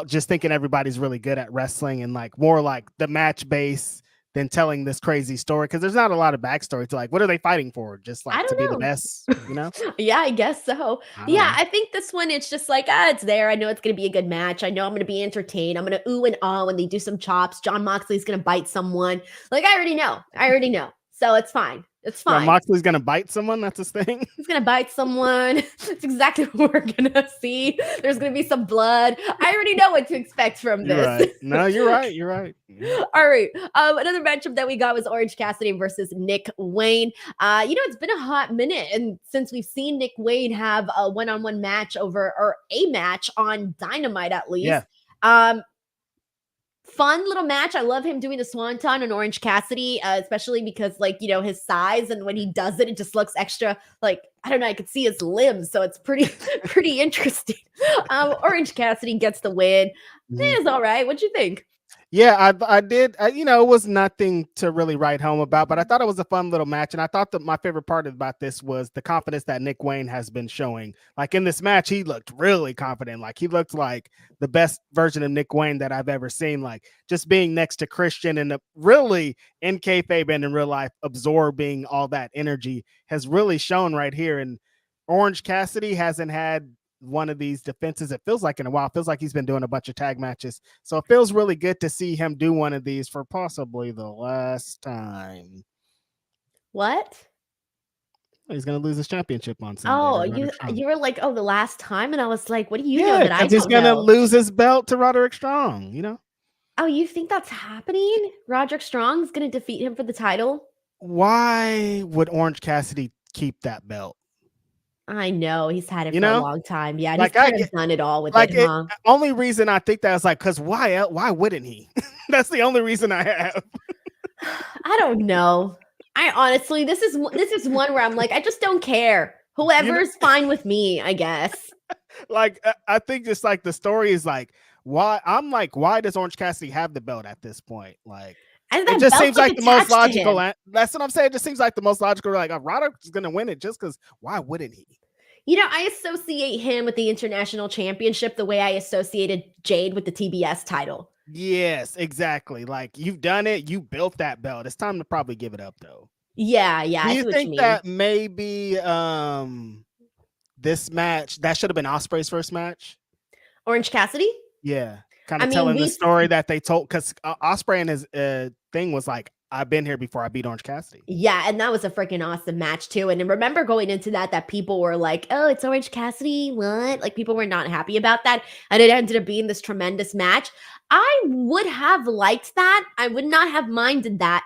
C: just thinking everybody's really good at wrestling and like more like the match base than telling this crazy story, because there's not a lot of backstory to, like, what are they fighting for? Just
B: I
C: like to
B: don't
C: be the
B: know.
C: best, you know?
B: Yeah, I guess so.
C: I don't
B: Yeah,
C: know.
B: I think this one, it's just like, it's there. I know it's going to be a good match. I know I'm going to be entertained. I'm going to ooh and ah when they do some chops. John Moxley's going to bite someone. Like, I already know. So it's fine. It's
C: Yeah,
B: fine.
C: Moxley's gonna bite someone. That's his thing.
B: He's going to bite someone. That's exactly what we're going to see. There's going to be some blood. I already know what to expect from
C: You're
B: this.
C: right. No, you're right. You're right. Yeah.
B: All right. Another matchup that we got was Orange Cassidy versus Nick Wayne. It's been a hot minute, and since we've seen Nick Wayne have a one-on-one match or a match on Dynamite at least.
C: Yeah.
B: Fun little match. I love him doing the swanton on Orange Cassidy, especially because, like, his size, and when he does it, it just looks extra, like, I don't know, I could see his limbs, so it's pretty interesting. Orange Cassidy gets the win. It's all right. What'd you think?
C: Yeah, I did. It was nothing to really write home about, but I thought it was a fun little match. And I thought that my favorite part about this was the confidence that Nick Wayne has been showing. Like, in this match, he looked really confident. Like, he looked like the best version of Nick Wayne that I've ever seen. Like, just being next to Christian and really in kayfabe and in real life, absorbing all that energy has really shown right here. And Orange Cassidy hasn't had one of these defenses, it feels like, in a while. It feels like he's been doing a bunch of tag matches, so it feels really good to see him do one of these for possibly the last time.
B: What?
C: He's gonna lose his championship on Sunday.
B: You were like, the last time, and I was like, what do you know that I don't
C: he's gonna
B: know?
C: lose his belt to Roderick Strong.
B: Oh, you think that's happening? Roderick Strong's gonna defeat him for the title?
C: Why would Orange Cassidy keep that belt?
B: I know he's had it for a long time. Yeah,
C: like,
B: he's kind of done it all with it, huh?
C: Only reason I think that is like, because why wouldn't he? That's the only reason I have.
B: I don't know. I honestly, this is one where I'm like, I just don't care. Whoever's fine with me, I guess.
C: Like, I think just like the story is like, why does Orange Cassidy have the belt at this point? Like, it just seems like the most logical. That's what I'm saying. It just seems like the most logical. Like, Roderick's going to win it just because. Why wouldn't he?
B: I associate him with the international championship the way I associated Jade with the TBS title.
C: Yes, exactly. Like, you've done it. You built that belt. It's time to probably give it up, though.
B: Yeah.
C: Do you think that maybe this match that should have been Ospreay's first match?
B: Orange Cassidy?
C: Yeah. Kind of telling the story that they told, because Ospreay and his thing was like, I've been here before I beat Orange Cassidy.
B: Yeah, and that was a freaking awesome match too. And remember going into that people were like, oh, it's Orange Cassidy, what? Like, people were not happy about that. And it ended up being this tremendous match. I would have liked that. I would not have minded that.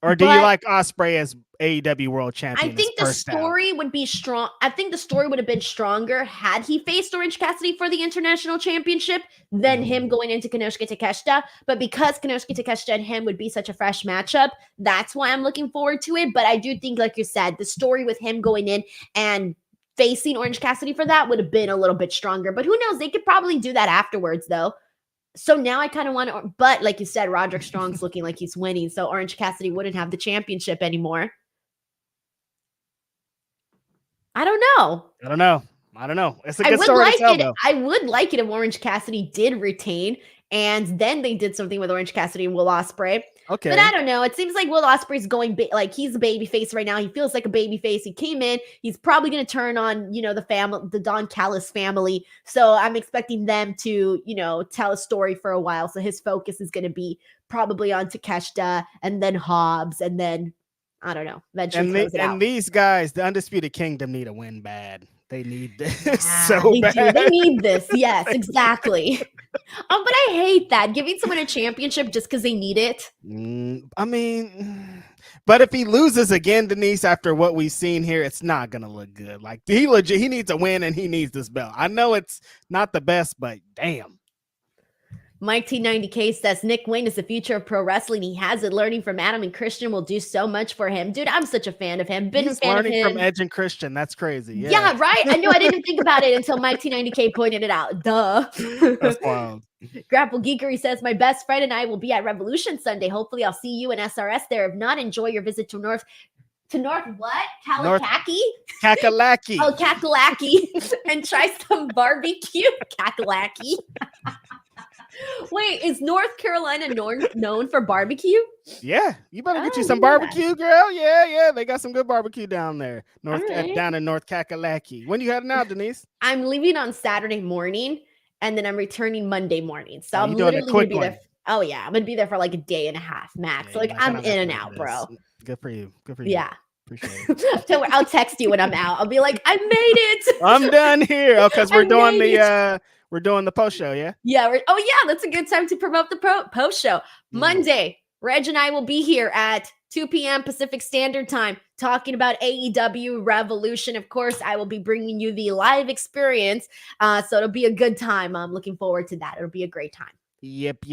C: Or do you like Ospreay as AEW World Champion?
B: I think the story would be strong. I think the story would have been stronger had he faced Orange Cassidy for the international championship than him going into Konosuke Takeshita. But because Konosuke Takeshita and him would be such a fresh matchup, that's why I'm looking forward to it. But I do think, like you said, the story with him going in and facing Orange Cassidy for that would have been a little bit stronger. But who knows? They could probably do that afterwards, though. So now I kind of want to, but like you said, Roderick Strong's looking like he's winning. So Orange Cassidy wouldn't have the championship anymore. I don't know. It's a good story to tell, though. I would like it if Orange Cassidy did retain, and then they did something with Orange Cassidy and Will Ospreay.
C: Okay.
B: But I don't know. It seems like Will Ospreay's going like he's a baby face right now. He feels like a baby face. He came in. He's probably going to turn on, the Don Callis family. So I'm expecting them to, tell a story for a while. So his focus is going to be probably on Takeshita and then Hobbs and then, I don't know, eventually
C: and these guys, the Undisputed Kingdom, need a win bad. They need this bad.
B: They need this. Yes, exactly. But I hate that. Giving someone a championship just because they need it.
C: I mean, but if he loses again, Denise, after what we've seen here, it's not going to look good. Like, he needs a win and he needs this belt. I know it's not the best, but damn.
B: Mike T90K says Nick Wayne is the future of pro wrestling. He has it. Learning from Adam and Christian will do so much for him. Dude, I'm such a fan of him.
C: He's learning from Edge and Christian. That's crazy.
B: Yeah, right? I know. I didn't think about it until Mike T90K pointed it out. Duh.
C: That's wild.
B: Grapple Geekery says, my best friend and I will be at Revolution Sunday. Hopefully I'll see you and SRS there. If not, enjoy your visit to North what? Kakalaki?
C: Kakalaki.
B: Oh, Kakalaki. And try some barbecue. Kakalaki. Wait, is North Carolina known for barbecue?
C: Yeah, you better get you
B: Oh,
C: some
B: yeah.
C: barbecue, girl. Yeah, they got some good barbecue down there.
B: Alright.
C: Down in North Kakalaki. When you heading out, Denise?
B: I'm leaving on Saturday morning, and then I'm returning Monday morning. So
C: Oh,
B: I'm
C: you doing a
B: literally gonna
C: quick
B: be there.
C: one.
B: Oh yeah, I'm gonna be there for like a day and a half max.
C: Yeah,
B: Like
C: you're not
B: I'm
C: gonna have
B: in and
C: time for
B: out,
C: this.
B: bro.
C: Good for you. Good for you.
B: Yeah.
C: Appreciate it.
B: Don't worry, I'll text you when I'm out. I'll be like, I made it.
C: I'm done here. Oh, because
B: I
C: we're doing
B: made
C: we're doing the post show, yeah?
B: Yeah. Oh yeah, that's a good time to promote the post show. Monday, Reg and I will be here at 2 p.m. Pacific Standard Time talking about AEW Revolution. Of course, I will be bringing you the live experience. So it'll be a good time. I'm looking forward to that. It'll be a great time.
C: Yep.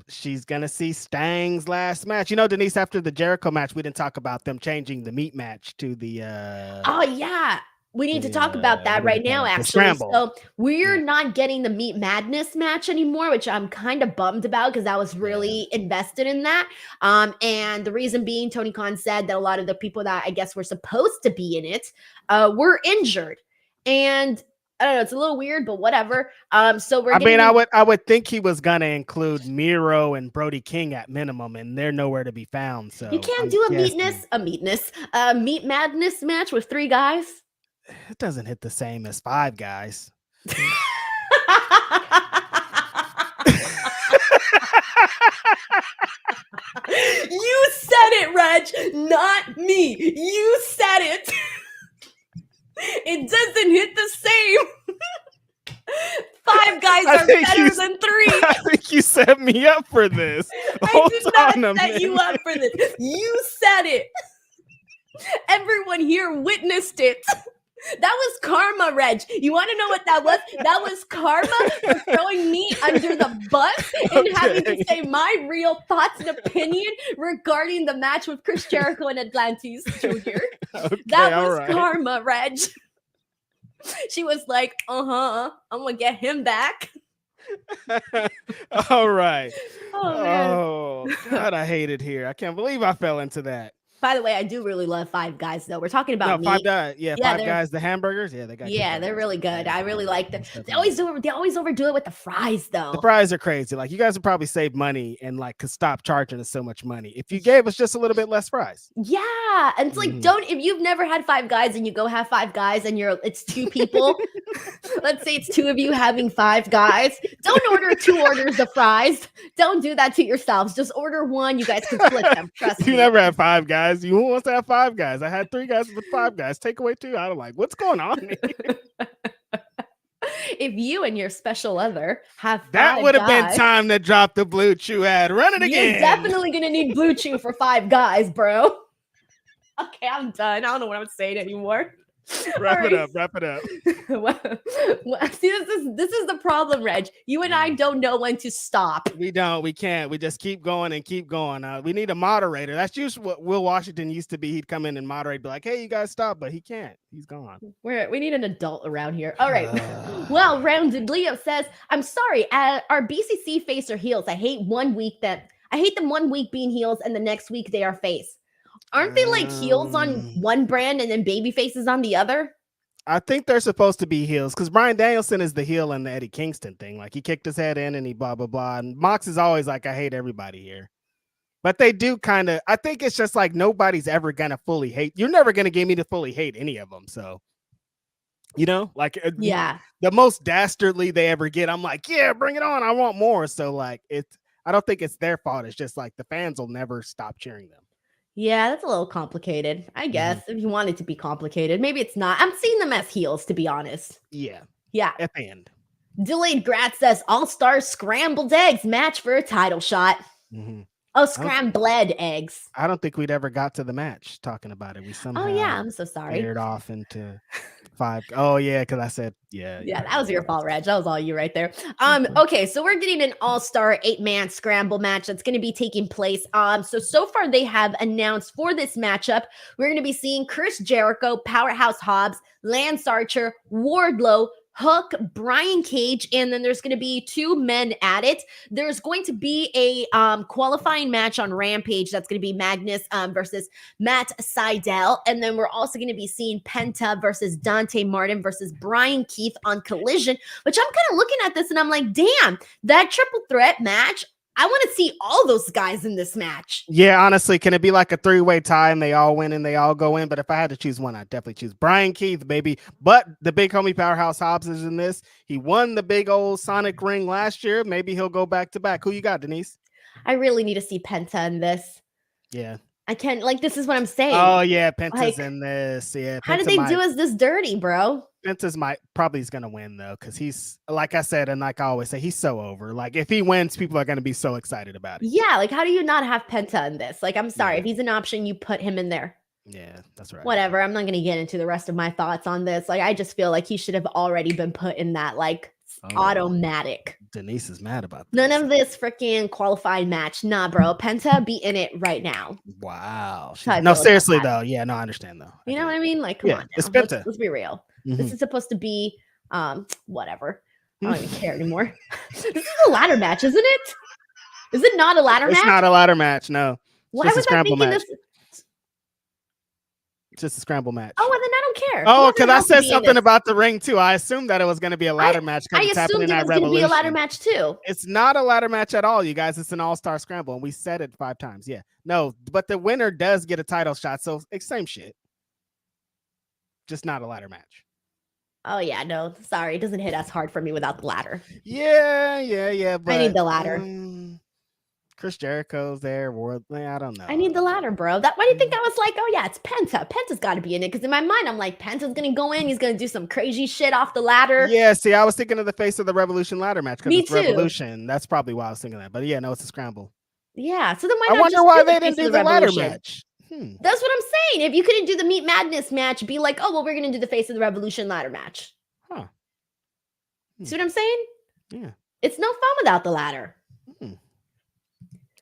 C: She's gonna see Stang's last match. You know, Denise, after the Jericho match, we didn't talk about them changing the meat match to the
B: Oh yeah. We need to talk about that
C: what do
B: right
C: they call
B: now,
C: it? The
B: actually.
C: scramble.
B: So we're
C: Yeah.
B: not getting the Meat Madness match anymore, which I'm kind of bummed about because I was really invested in that. And the reason being, Tony Khan said that a lot of the people that I guess were supposed to be in it were injured. And I don't know, it's a little weird, but whatever. So we're
C: I would think he was gonna include Miro and Brody King at minimum, and they're nowhere to be found. So
B: you can't
C: I'm
B: do
C: guessing
B: a Meat Madness match with 3 guys.
C: It doesn't hit the same as 5 guys.
B: You said it, Reg, not me. You said it. It doesn't hit the same. 5 guys are better than 3.
C: I think you set me up for this.
B: I did not set you up for this. You said it. Everyone here witnessed it. That was karma, Reg. You want to know what that was? That was karma for throwing me under the bus and having to say my real thoughts and opinion regarding the match with Chris Jericho and Atlantis Jr. That was karma, Reg. She was like, I'm going to get him back.
C: All right.
B: Oh, man.
C: Oh, God, I hate it here. I can't believe I fell into that.
B: By the way, I do really love 5 Guys, though. We're talking about meat.
C: 5 Guys. Yeah, 5 Guys. The hamburgers. Yeah, they got.
B: Yeah, they're really good. I really like them. They always overdo it with the fries, though.
C: The fries are crazy. Like, you guys would probably save money and could stop charging us so much money if you gave us just a little bit less fries.
B: Yeah, and it's like, if you've never had 5 Guys and you go have 5 Guys and it's 2 people. Let's say it's 2 of you having 5 Guys. Don't order 2 orders of fries. Don't do that to yourselves. Just order 1. You guys can split them. Trust me.
C: You never had 5 Guys. You wants to have 5 Guys. I had 3 guys with 5 Guys. Take away 2. I don't like what's going on here.
B: If you and your special other have 5
C: that would have been time to drop the Blue Chew ad. Run it again.
B: You're definitely gonna need Blue Chew for 5 Guys, bro. Okay, I'm done. I don't know what I'm saying anymore.
C: Wrap it up.
B: See, this is the problem, Reg. You and I don't know when to stop.
C: We don't. We can't. We just keep going and keep going. We need a moderator. That's usually what Will Washington used to be. He'd come in and moderate, be like, "Hey, you guys stop," but he can't. He's gone.
B: We need an adult around here. All right. Well, Rounded Leo says, "I'm sorry. Our BCC face or heels. I hate them 1 week being heels and the next week they are face. Aren't they like heels on one brand and then baby faces on the other?"
C: I think they're supposed to be heels because Bryan Danielson is the heel in the Eddie Kingston thing. Like, he kicked his head in and he blah, blah, blah. And Mox is always like, I hate everybody here. But they do kind of, I think it's just like nobody's ever going to fully hate. You're never going to get me to fully hate any of them. So, the most dastardly they ever get, I'm like, yeah, bring it on. I want more. So I don't think it's their fault. It's just like the fans will never stop cheering them.
B: Yeah, that's a little complicated, I guess, if you want it to be complicated. Maybe it's not. I'm seeing them as heels, to be honest.
C: Yeah.
B: At
C: the end.
B: Delayed Grat says, All-Star Scrambled Eggs match for a title shot. Oh, scrambled eggs.
C: I don't think we'd ever got to the match talking about it. We somehow
B: I'm so sorry.
C: veered off into 5. Oh, yeah, because I said, yeah,
B: that was your fault, Reg. That was all you right there. Okay, so we're getting an all-star 8-man scramble match that's going to be taking place. So far they have announced for this matchup, we're going to be seeing Chris Jericho, Powerhouse Hobbs, Lance Archer, Wardlow, Hook, Brian Cage, and then there's going to be 2 men at it. There's going to be a qualifying match on Rampage. That's going to be Magnus versus Matt Sydal. And then we're also going to be seeing Penta versus Dante Martin versus Brian Keith on Collision, which I'm kind of looking at this and I'm like, damn, that triple threat match, I want to see all those guys in this match.
C: Yeah, honestly, can it be like a 3-way tie and they all win and they all go in? But if I had to choose one, I'd definitely choose Brian Keith, baby. But the big homie Powerhouse Hobbs is in this. He won the big old Sonic ring last year. Maybe he'll go back to back. Who you got, Denise?
B: I really need to see Penta in this.
C: Yeah.
B: I can't, like, this is what I'm saying.
C: Oh, yeah, Penta's
B: like,
C: in this. Yeah.
B: How did they do us this dirty, bro?
C: Penta's probably is going to win, though, because he's, like I said, and like I always say, he's so over. Like, if he wins, people are going to be so excited about it.
B: Yeah, like, how do you not have Penta in this? Like, I'm sorry. If he's an option, you put him in there.
C: Yeah, that's right.
B: Whatever. I'm not going to get into the rest of my thoughts on this. Like, I just feel like he should have already been put in that, like, automatic.
C: Denise is mad about this.
B: None of this freaking qualified match. Nah, bro. Penta be in it right now.
C: Wow. No, seriously, though. Yeah, no, I understand, though.
B: You know what I mean? Like, come on now.
C: It's Penta.
B: Let's be real. This is supposed to be, whatever. I don't even care anymore. This is a ladder match, isn't it? Is it not a ladder match?
C: It's not a ladder match, no.
B: Why was I thinking this?
C: Just a scramble match.
B: Oh, well, then I don't care.
C: Oh, because I said something about the ring, too. I assumed that it was going to be a ladder match.
B: I assumed it was going to be a ladder match, too.
C: It's not a ladder match at all, you guys. It's an all-star scramble, and we said it 5 times. Yeah. No, but the winner does get a title shot, so it's same shit. Just not a ladder match.
B: Oh, yeah, no. Sorry, it doesn't hit as hard for me without the ladder.
C: Yeah. But
B: I need the ladder.
C: Chris Jericho's there. I don't know.
B: I need the ladder, bro. Why do you think I was like, oh, yeah, it's Penta. Penta's got to be in it. Because in my mind, I'm like, Penta's going to go in. He's going to do some crazy shit off the ladder.
C: Yeah, see, I was thinking of the face of the Revolution ladder match.
B: Me
C: it's
B: too.
C: Revolution. That's probably why I was thinking that. But yeah, no, it's a scramble.
B: Yeah, so then why not
C: I wonder
B: just
C: why
B: do
C: they didn't do the ladder match.
B: That's what I'm saying. If you couldn't do the Meat Madness match, be like, oh, well, we're going to do the face of the Revolution ladder match.
C: Huh.
B: See what I'm saying?
C: Yeah.
B: It's no fun without the ladder.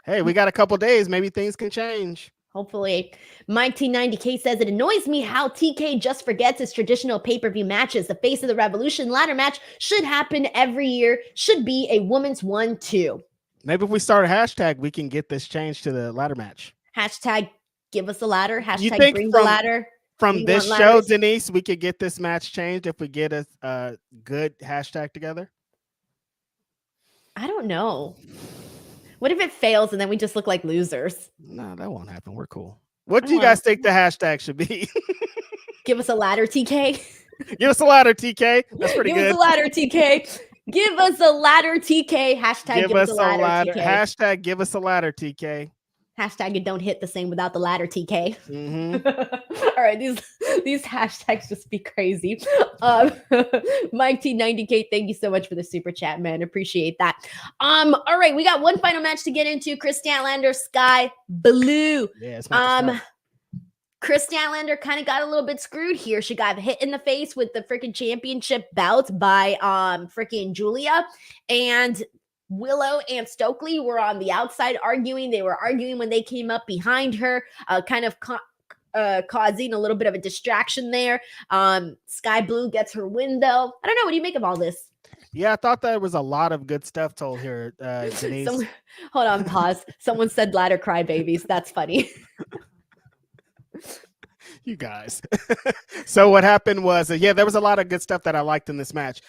C: Hey, we got a couple days. Maybe things can change.
B: Hopefully. Mike T90K says, it annoys me how TK just forgets his traditional pay-per-view matches. The face of the Revolution ladder match should happen every year. Should be a women's 1-2.
C: Maybe if we start a hashtag, we can get this changed to the ladder match.
B: Hashtag give us a ladder. Hashtag bring the ladder.
C: From this show, Denise, we could get this match changed if we get a good hashtag together?
B: I don't know. What if it fails and then we just look like losers?
C: No, that won't happen. We're cool. What do you guys think the hashtag should be?
B: Give us a ladder, TK.
C: Give us a ladder, TK. That's pretty good.
B: Give us a ladder, TK. Give us a ladder, TK. Hashtag give us a ladder, TK.
C: Hashtag give us a ladder, TK.
B: Hashtag it don't hit the same without the ladder, TK. All right, these hashtags just be crazy. Mike T90K, thank you so much for the super chat, man. Appreciate that. All right, we got one final match to get into. Chris Statlander, Sky Blue.
C: Yeah,
B: Chris Statlander kind of got a little bit screwed here. She got hit in the face with the freaking championship belt by freaking Julia, and Willow and Stokely were on the outside arguing. They were arguing when they came up behind her, kind of causing a little bit of a distraction there. Sky Blue gets her win, though. I don't know. What do you make of all this?
C: Yeah, I thought there was a lot of good stuff told here, Denise.
B: Hold on, pause. Someone said ladder crybabies. That's funny.
C: You guys. So what happened was, there was a lot of good stuff that I liked in this match.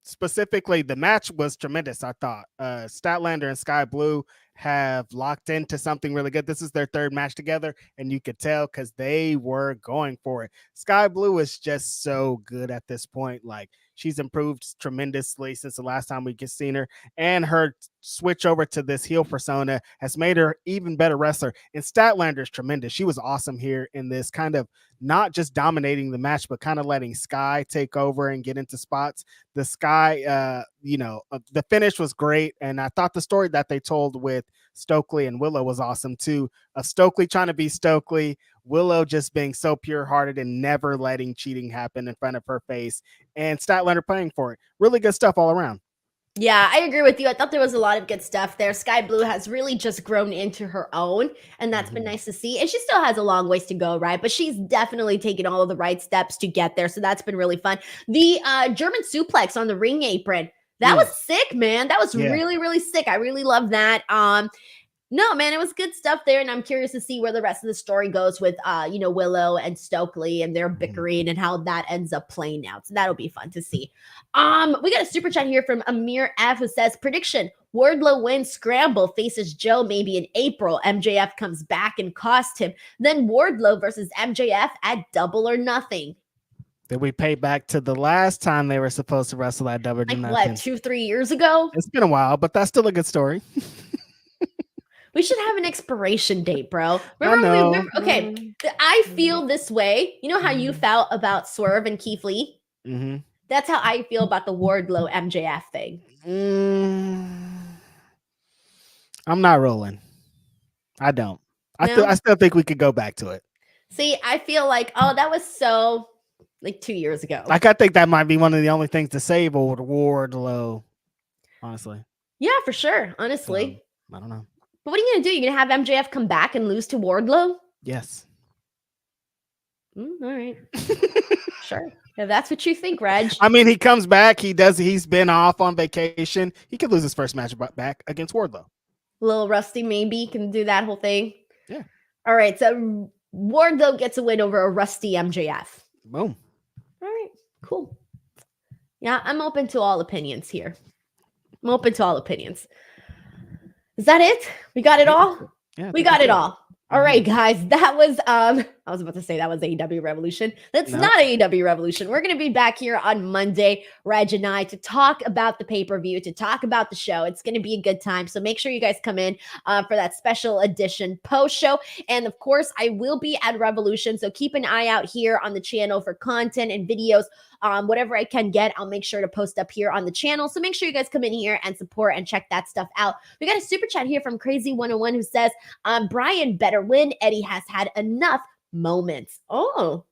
C: Specifically, the match was tremendous, I thought. Statlander and Sky Blue have locked into something really good. This is their third match together, and you could tell because they were going for it. Sky Blue is just so good at this point. Like, she's improved tremendously since the last time we seen her, and her switch over to this heel persona has made her even better wrestler. And Statlander is tremendous. She was awesome here in this, kind of not just dominating the match, but kind of letting Sky take over and get into spots. The Sky, the finish was great. And I thought the story that they told with Stokely and Willow was awesome too. Of Stokely trying to be Stokely, Willow just being so pure-hearted and never letting cheating happen in front of her face, and Statlander paying for it. Really good stuff all around.
B: Yeah, I agree with you. I thought there was a lot of good stuff there. Sky Blue has really just grown into her own, and that's been nice to see. And she still has a long ways to go, right? But she's definitely taken all of the right steps to get there. So that's been really fun. The German suplex on the ring apron, that was sick, man. That was really, really sick. I really love that. No, man, it was good stuff there, and I'm curious to see where the rest of the story goes with, Willow and Stokely and their bickering and how that ends up playing out. So that'll be fun to see. We got a super chat here from Amir F who says, prediction, Wardlow wins Scramble, faces Joe maybe in April. MJF comes back and costs him. Then Wardlow versus MJF at Double or Nothing.
C: Did we pay back to the last time they were supposed to wrestle at Double or Nothing?
B: What, 2-3 years ago?
C: It's been a while, but that's still a good story.
B: We should have an expiration date, bro. Remember, I feel this way. You know how you felt about Swerve and Keith Lee?
C: Mm-hmm.
B: That's how I feel about the Wardlow MJF thing.
C: I'm not rolling. I don't. I still think we could go back to it.
B: See, I feel like, that was so like 2 years ago.
C: Like, I think that might be one of the only things to save Wardlow, honestly.
B: Yeah, for sure. Honestly.
C: I don't know.
B: But what are you going to do? You're going to have MJF come back and lose to Wardlow?
C: Yes.
B: All right. Sure. If that's what you think, Reg.
C: I mean, he comes back. He's been off on vacation. He could lose his first match back against Wardlow.
B: A little rusty, maybe. Can do that whole thing.
C: Yeah.
B: All right. So Wardlow gets a win over a rusty MJF.
C: Boom.
B: All right. Cool. Yeah, I'm open to all opinions here. I'm open to all opinions. Is that it? We got it all?
C: Yeah,
B: we got it all. All right, guys. That was I was about to say that was AEW Revolution. That's not AEW Revolution. We're going to be back here on Monday, Reg and I, to talk about the pay-per-view, to talk about the show. It's going to be a good time. So make sure you guys come in for that special edition post-show. And of course, I will be at Revolution. So keep an eye out here on the channel for content and videos. Whatever I can get, I'll make sure to post up here on the channel. So make sure you guys come in here and support and check that stuff out. We got a super chat here from Crazy 101 who says, Bryan better win. Eddie has had enough moments. Oh,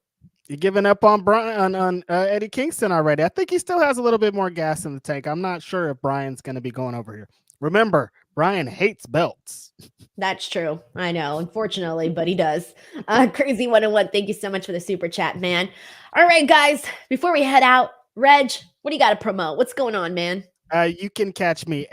C: you're giving up on Bryan on Eddie Kingston already. I think he still has a little bit more gas in the tank. I'm not sure if Bryan's going to be going over here. Remember, Bryan hates belts. That's
B: true. I know, unfortunately, but he does. Crazy 101, thank you so much for the super chat, man. All right, guys, before we head out, Reg, what do you got to promote? What's going on, man?
C: You can catch me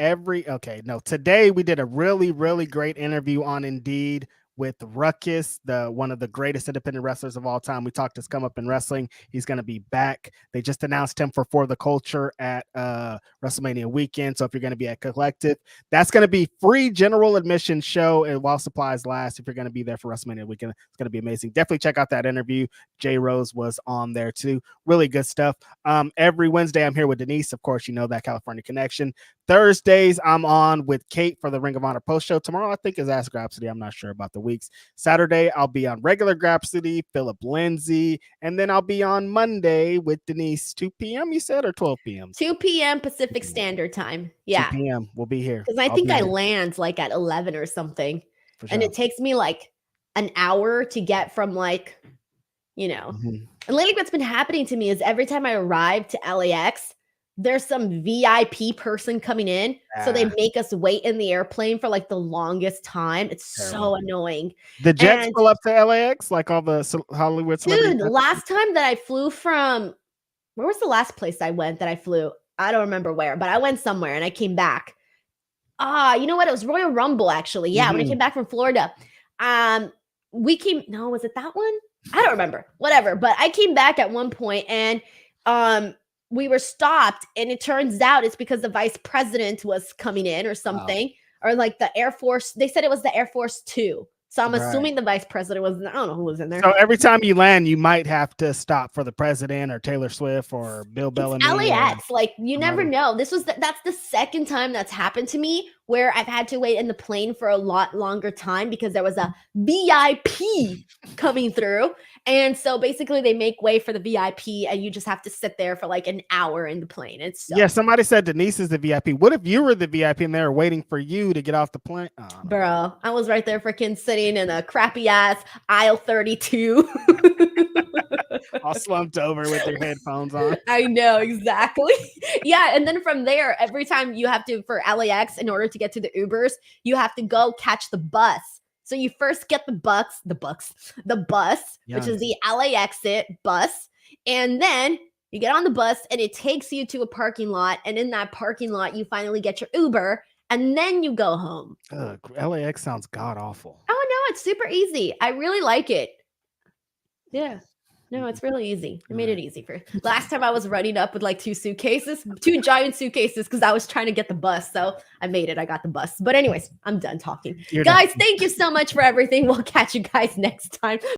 C: today we did a really, really great interview on Indeed with Ruckus, one of the greatest independent wrestlers of all time. We talked his come up in wrestling. He's going to be back. They just announced him for the Culture at WrestleMania weekend. So if you're going to be at Collective, that's going to be free general admission show and while supplies last. If you're going to be there for WrestleMania weekend, it's going to be amazing. Definitely check out that interview. J Rose was on there too. Really good stuff. Every Wednesday I'm here with Denise. Of course, you know that California connection. Thursdays I'm on with Kate for the Ring of Honor post show. Tomorrow I think is Ask Grapsody. I'm not sure about the weeks. Saturday I'll be on regular Grapsody, Philip Lindsay, and then I'll be on Monday with Denise. 2 p.m. you said, or 12 p.m.
B: 2 p.m. Pacific Standard Time. Yeah,
C: 2 p.m. we'll be here
B: because I think I land like at 11 or something, and it takes me like an hour to get from like, And lately what's been happening to me is every time I arrive to LAX, there's some VIP person coming in. So they make us wait in the airplane for like the longest time. It's so annoying.
C: The jets pull up to LAX, like all the Hollywood celebrities.
B: Dude, last time that I flew from, where was the last place I went that I flew? I don't remember where, but I went somewhere and I came back. You know what? It was Royal Rumble, actually. Yeah, when I came back from Florida. Was it that one? I don't remember. Whatever. But I came back at one point and we were stopped, and it turns out it's because the vice president was coming in or something, or like the Air Force. They said it was the Air Force 2. So I'm assuming the vice president was, I don't know who was in there.
C: So every time you land, you might have to stop for the president or Taylor Swift or Bill Bellamy.
B: LAX, like you never know. That's the second time that's happened to me where I've had to wait in the plane for a lot longer time because there was a VIP coming through. And so basically they make way for the VIP and you just have to sit there for like an hour in the plane.
C: Somebody said Denise is the VIP. What if you were the VIP and they were waiting for you to get off the plane?
B: Bro, I was right there freaking sitting in a crappy ass aisle 32.
C: all slumped over with your headphones on.
B: I know, exactly. Yeah, and then from there, every time you have to, for LAX, in order to get to the Ubers, you have to go catch the bus. So you first get the bus, which is the LA exit bus, and then you get on the bus and it takes you to a parking lot, and in that parking lot, you finally get your Uber, and then you go home.
C: LAX sounds god awful.
B: Oh no, it's super easy. I really like it. Yeah. No, it's really easy. I made it easy for last time I was running up with like two giant suitcases because I was trying to get the bus. So I made it. I got the bus. But anyways, I'm done talking. Guys, thank you so much for everything. We'll catch you guys next time.